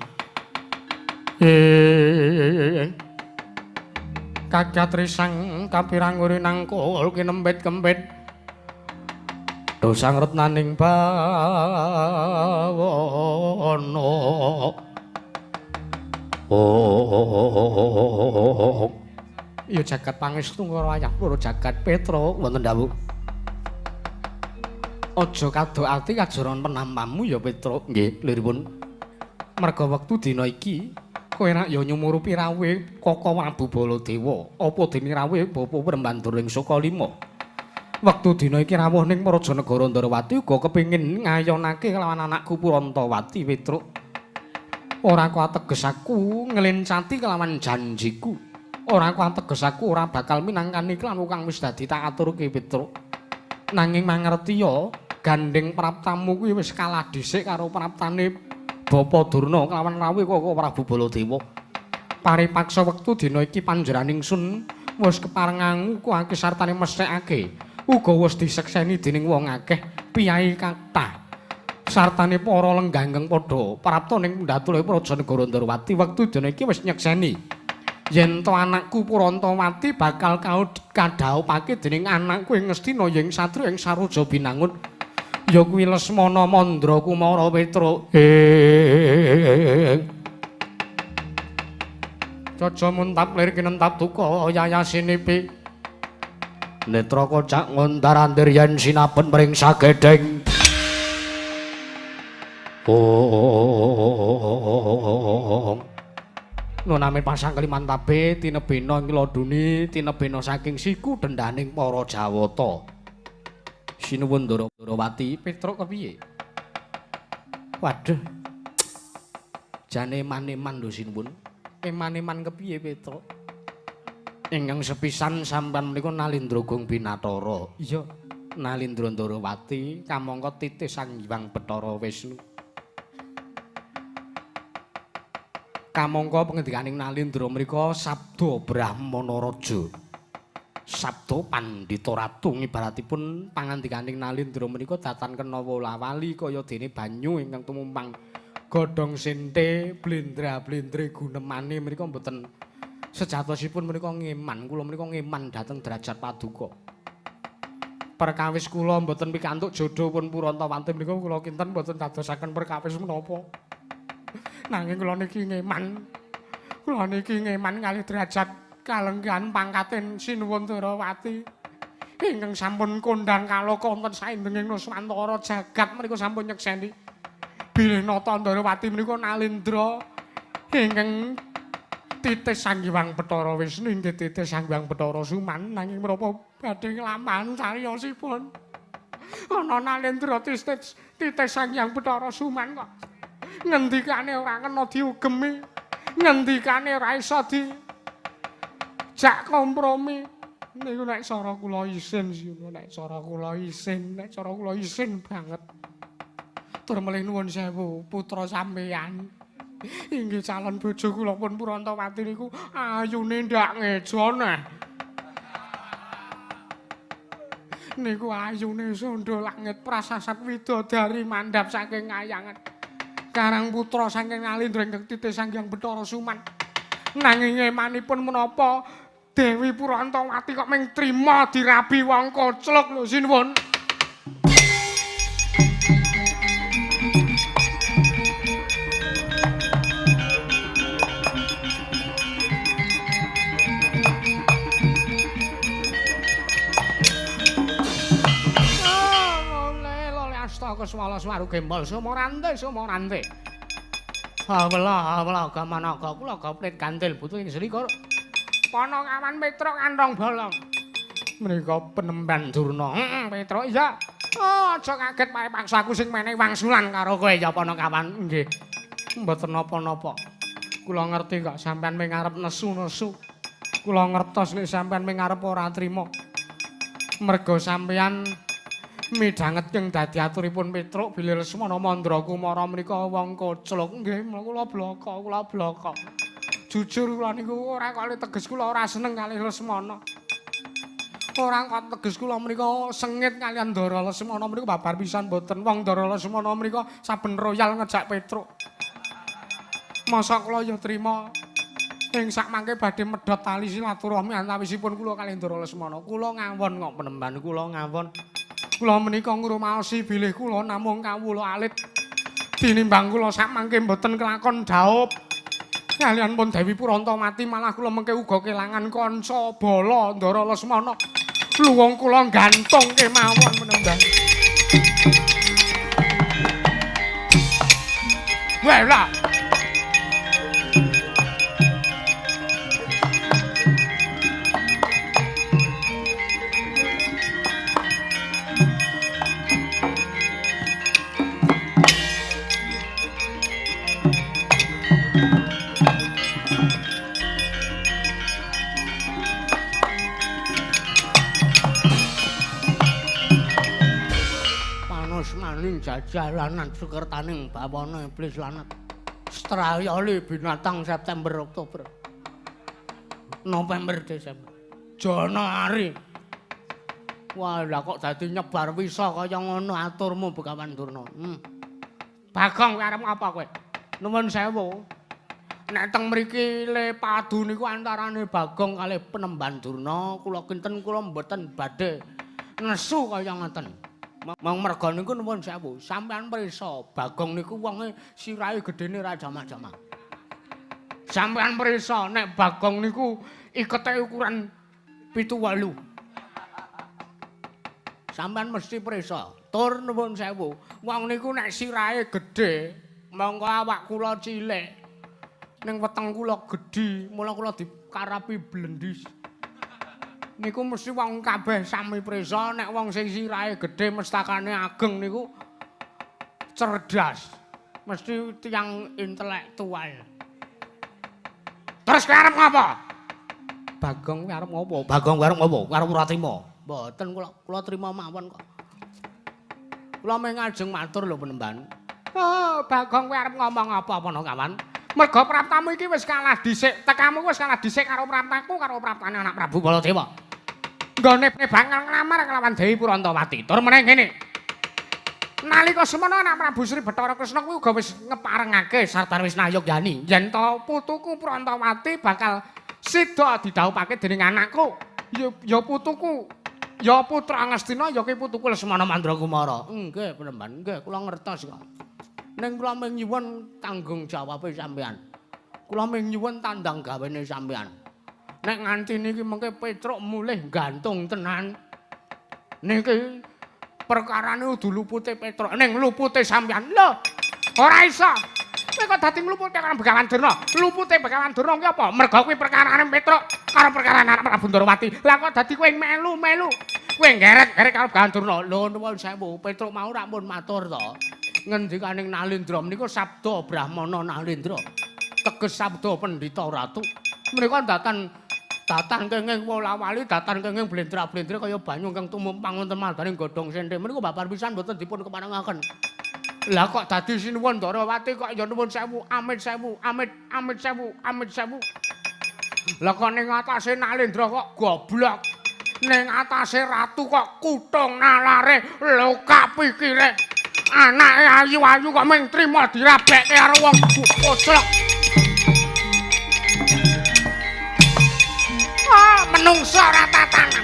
A: Kakatrisang kapirang urinang kul kinempit-kempit. Dosang retnaning bawana. Ya jagat pangestu karo ayah loro jagat Petruk wonten dawuh. Aja kadhokake kajaran penampamu ya Petruk. Nggih, liripun. Merga wektu dina iki kowe rak ya nyumurupi rawuhe Kaka Prabu Baladewa, apa dene rawuhe Bapa Prembandur ing Sukalima. Wektu dina iki rawuh ning Prajanegara Ndarawati uga kepengin ngayonake kelawan anakku Purantawati, Petruk. Ora kok ateges aku nglencati kelawan janjiku. Ora kok ateges aku ora bakal minangkani kelawan kang wis dadi tak aturke, Petruk. Nanging mangerti ya, gandeng praptamu kuwi wis kalah dhisik karo praptane Bapa Durna kelawan rawuhe Kaka Prabu Baladewa. Paripaksa wektu dina iki panjenenganing sun wis keparenganku kuwi sartane mesthekake. Uga wis disekseni dening wong akeh piyai kathah. Sartane para lenggangeng padha prapta ning ndatule Prajanegara Ndarawati wektu dina iki wis nyekseni yen to anakku Purantawati bakal kadhawuhake dening anakku ing Ngastina ing Satria ing Saroja Binangun ya kuwi Lesmana Mandra Kumara Petruk. Caca muntap lir kinentap duka yayasinipi netra kocak ngontar-antir yen sinaben mring sagedheng. Nuname pasang Kalimantabe tinebena ing Laduni tinebena saking siku dendhaning para Jawata. Sinuwun Ndarawati, Petruk kepiye? Waduh. Jane eman-eman lho sinuwun. Eman-eman kepiye Petruk? Ingkang sepisan sampean menika Nalindra Gong Binatara. Iya, Nalindra Ndarawati kamangka titis Sang Hyang Bathara Wisnu. Kamangka pangendikaning Nalindra menika sabda Brahmana Raja. Sabda Pandhita Ratu ngibaratipun pangandikaning Nalindra menika datan kena wolawali kaya dene banyu ingkang tumumpang godhong sente blendra-blendre gunemane menika mboten sejatosipun menika ngeman. Kula menika ngeman dhateng derajat paduka. Perkawis kula mboten pikantuk jodho pun Purantawati menika kula kinten mboten dadosaken perkawis menapa. Nanging kula niki ngeman. Kula niki ngeman kalih derajat kalenggahan pangkaten Sinuwun Darawati. Ingkang sampun kondhang kaloka wonten saindenging Nuswantara jagat menika sampun nyekseni bilih nata Darawati menika nalindra ingkang titis Sanghyang Bathara Wisnu inggih titis Sanghyang Bathara Suman nanging menapa badhe nglampahan cariyosipun ana nalindra titis Sanghyang Bathara Suman kok ngendikane ora kena diugemi ngendikane ora isa di jak kompromi niku nek cara kula isin nek cara kula isin banget tur melih nuwun sewu putra sampeyan inggih calon bojo kula pun Purantawati niku ayune ndak ngejone niku ayune sondha langit prasasat widodari mandhap saking ngayangan karang putra saking Nalindra ingkang titis Sanghyang Bathara Suman nanging emanipun menapa Dewi Purantawati kok mung trima dirabi wong koclok lho Sinuwun. Astaka swala swaru gembol sumorante. Hawela gamanaga kula goplit kantil butuh ing selikur. Panakawan Petruk kantong bolong. Menika penemban Durna. Petruk iya. Oh, aja kaget wae paksaku sing menehi wangsulan karo kowe ya Panakawan. Nggih. Mboten napa-napa. Kula ngerti kok sampean mung arep nesu-nesu. Kula ngertos nek sampean mung arep ora trima. Merga sampean midhanget ing dadi aturipun Petruk bilih Lesmana Mandra Kumara menika wong koclok. Nggih, kula bloko. Jujur kula niku ora kali teges kula ora seneng kalih Lesmana. Ora kok teges kula menika sengit kalian Ndara Lesmana menika babar pisan mboten. Wong Ndara Lesmana menika saben royal ngejak Petruk. Masa kula ya trima ing sak mangke badhe medhot tali silaturahmi antawisipun kula kalih Ndara Lesmana. Kula ngawon kok penemban kula ngawon. Kula menika ngrumaosi bilih kula namung kawula alit. Tinimbang kula sak mangke mboten kelakon dhaup. Kaliyan pun Dewi Purantawati malah kula mengke uga kelangan kanca bala Ndara Lesmana. Luwung kula gantung kemawon menembang. Wela. Maning jajalanan sukertaning bawana iblis lanat strayali binatang September Oktober November Desember Januari wah lah kok dadi nyebar wisa kaya ngono aturmu Begawan Durna Bagong kowe arep apa kowe nuwun sewu nek teng mriki le padu niku antarane Bagong kalih Penemban Durna kula kinten kula mboten badhe nesu kaya ngoten Mang merga niku nuwun sewu, sampean prisa, Bagong niku wonge sirahe gedene ra jamah-jamah. Sampean prisa nek Bagong niku ikete ukuran 7-8. Sampean mesti prisa. Tur nuwun sewu, wong niku nek sirahe gedhe, monggo awak kula cilik. Ning weteng kula gedhi, mula kula dikarapi blendis. Niku mesti wong kabeh sami prisa nek wong sing sirahe gedhe mestakane ageng niku cerdas. Mesti tiyang intelektual. Terus kowe arep ngopo? Bagong kowe arep ngopo? Bagong kowe arep ngopo? Karo Pratima. Mboten kula trima mawon kok. Kula mung ngajeng matur lho Penemban. Oh, Bagong kowe arep ngomong apa Panakawan? Merga praptamu iki wis kalah dhisik. Tekamu wis kalah dhisik karo praptaku karo praptane anak Prabu Baladewa. Nggone bakal nglamar kelawan Dewi Purantawati. Tur meneh ngene. Nalika semana anak Prabu Sri Bathara Kresna kuwi uga wis ngeparengake sarta wis nayogyani yen to putuku Purantawati bakal sida didhawuhake dening anakku. Ya putuku. Ya putra Angastina ya ki putuku Lesmana Mandragumara. Nggih, Penemban, nggih kula ngertos kok. Ning kula mung nyuwun tanggung jawabe sampean. Kula mung nyuwun tandang gawene sampean. Nek nganti niki mengke Petruk mulih gantung tenan. Niki perkarane udu lupute Petruk ning lupute sampean. Lho, ora iso. Kowe kok dadi nglupute karo Begawan Durna? Lupute Begawan Durna ki apa? Mergo kuwi perkarane Petruk karo perkarane anak Prabu Ndorowati. Lah kok dadi kowe melu-melu. Kowe ngeret-ngeret karo Begawan Durna. Lho nuwun sewu, Petruk mau rak pun matur to. Ngendikaning Nalendra menika sabda Brahmana Nalendra. Teges sabda Pendhita Ratu. Menika datan kenging wolawali, datan kenging blendra-blendre kaya banyu ingkang tumumpang wonten madaning godhong senthe. Menika babar pisan boten dipun keparengaken. Lah kok dadi Sinuwun Ndorowati kok ya nuwun sewu, amit sewu, amit sewu, amit sewu. Lah kok ning atase Nalendra kok goblok. Ning atase ratu kok kutung nalare, lho kapikire. Anake ayu-ayu kok mung trima dirabekke karo wong poclok. Ah, menungsa ora tatanan.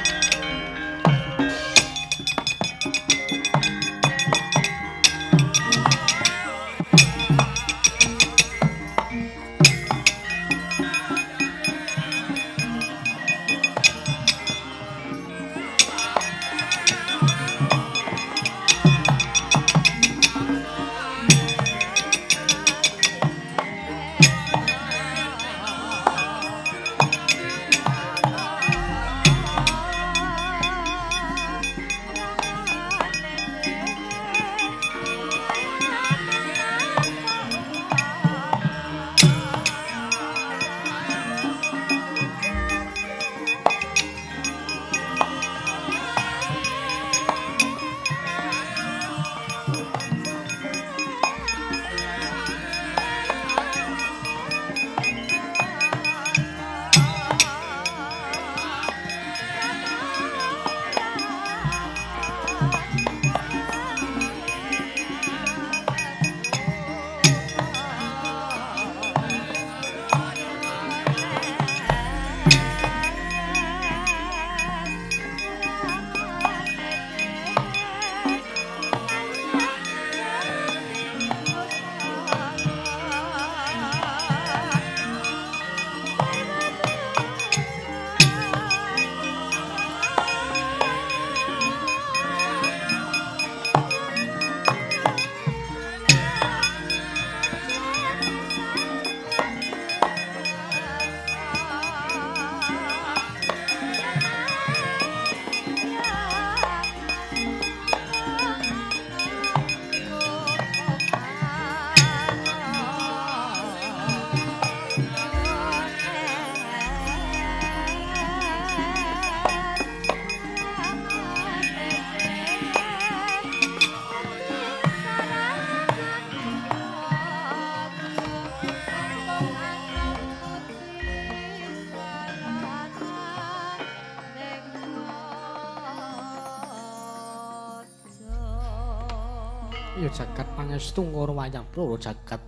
B: Ya jagat pangestu ngoro wayah proro jagat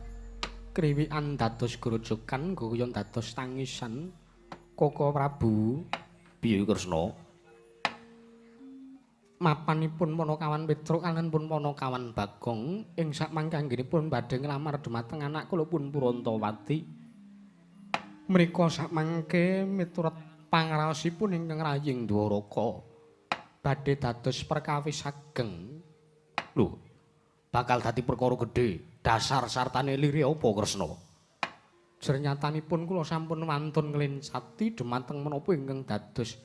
B: kriwikan dados grojogan guyon dados tangisan Koko Prabu piye Kresna mapanipun Panakawan Petruk kaliyan pun Panakawan Bagong ing sakmangke anggenipun badhe nglamar dhumateng anak kula pun Purantawati mrika sakmangke miturut pangraosipun ingkang raying Dwaraka badhe dados perkawis ageng lho bakal dadi perkara gedhe dasar sartane lire apa Kresna jernyatanipun kula sampun wantun nglencati dhumateng menapa ingkang dados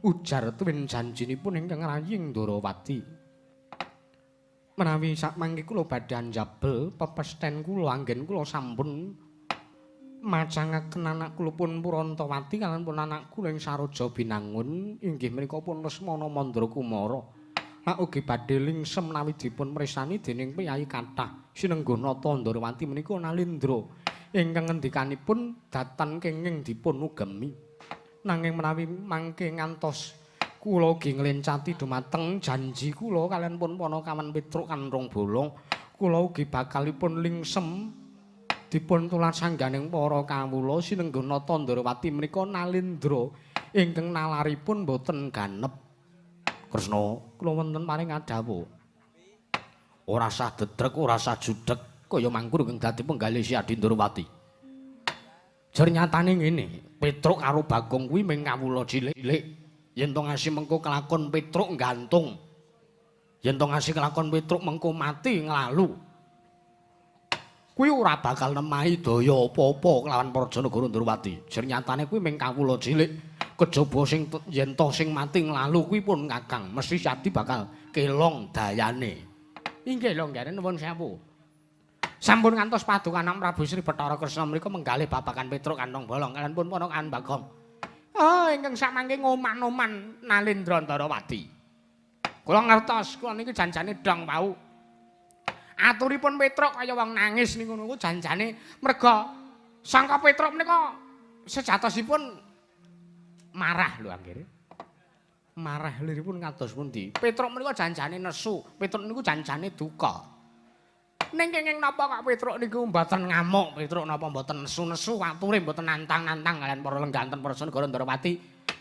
B: ujar tuwin janjinipun ingkang raying Ndorowati menawi sakmangke kula badhe njabel pepesthen kula anggen kula sampun macangaken anak kula pun Purantawati kaliyan pun anak kula ing Saraja Binangun inggih menika pun Lesmana Mandrakumara Nak ugi badhe lingsem menawi dipun mresani dening Piyai kathah Sinenggonata Ndorowati menika Nalendra ingkang ngendikanipun datan kenging dipun ugemi nanging menawi mangke ngantos kula ugi nglencati dumateng janji kula kaliyan pun Panakawan Petruk Kanthong Bolong kula ugi bakalipun lingsem dipun tulasangganing para kawula Sinenggonata Ndorowati menika Nalendra ingkang nalaripun boten ganep Kresna, kula wonten paring adhawu. Ora sah dedreg, ora sah judheg,
A: kaya mangkur kang dadi penggalih si Adindrawati. Jar nyatane ngene, Petruk karo Bagong kuwi mung kawula cilik-cilik. Yen to ngasih mengko kelakon Petruk gantung. Yen to ngasih kelakon Petruk mengko mati nglalu. Kuwi ora bakal nemahi daya apa-apa kelawan Prajanegara Ndrawati. Jar nyatane kuwi mung kawula cilik. Kejaba sing yen to sing mati nglalu kuwi pun Kakang mesti Sadi bakal kelong dayane. Inggih lho nggih nuwun sewu. Sampun ngantos padukan Prabu Sri Bathara Kresna mriku menggalih babagan Petruk kantong bolong kalian pun ponokan Bagong. Oh, ingkang samangke ngoman-oman Nalendra Ndrawati. Kula ngertos, kula niki janjane dong wau. Aturipun Petruk kaya wong nangis niku niku janjane merga sangka Petruk menika sejatosipun marah lho anggere. Marah liripun kados pundi? Petruk menika janjane nesu, Petruk niku janjane duka. Ning kenging napa kok Petruk niku mboten ngamuk, Petruk napa mboten nesu-nesu, ature mboten nantang-nantang kalian para lengganten Prajanegara Ndrawati.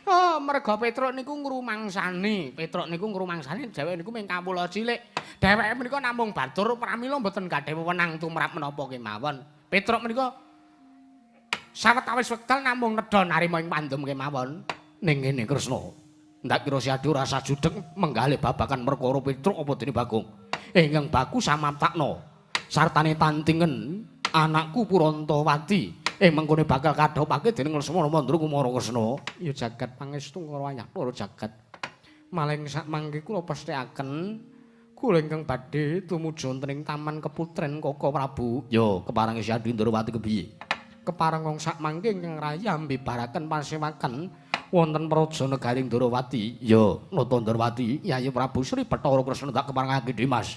A: Oh, merga Petruk niku ngrumangsani, Petruk niku ngrumangsani dheweke niku mung kawula cilik. Dheweke menika namung batur pramila mboten gadhah wewenang tumrap menapa kemawon. Petruk menika sawetawis wekdal namung nedha narima ing pandem kemawon. Ning ngene Kresna, ndak kira si Adu rasa judeg menggalih babagan perkara Petruk apa dene Bagong. Ingkang baku samaptakna sartane tantingen anakku Purantawati. Mengkone bakal kadhopake dening Lesmana Mandra Kumara Kresna. Ya jagat pangestu karo ayahku jagat. Maling sak mangke kula pesthekaken kula ingkang badhe tumuju wonten ing taman keputren Kaka Prabu. Ya kepareng si Adindrawati kepiye? Kepareng wong sak mangke ingkang raya mbibaraken pasewakan wonten Prajanagaring Ndrawati. Ya Nata Ndrawati, Yayi Prabu Sri Bathara Kresna tak keparengake Dimas.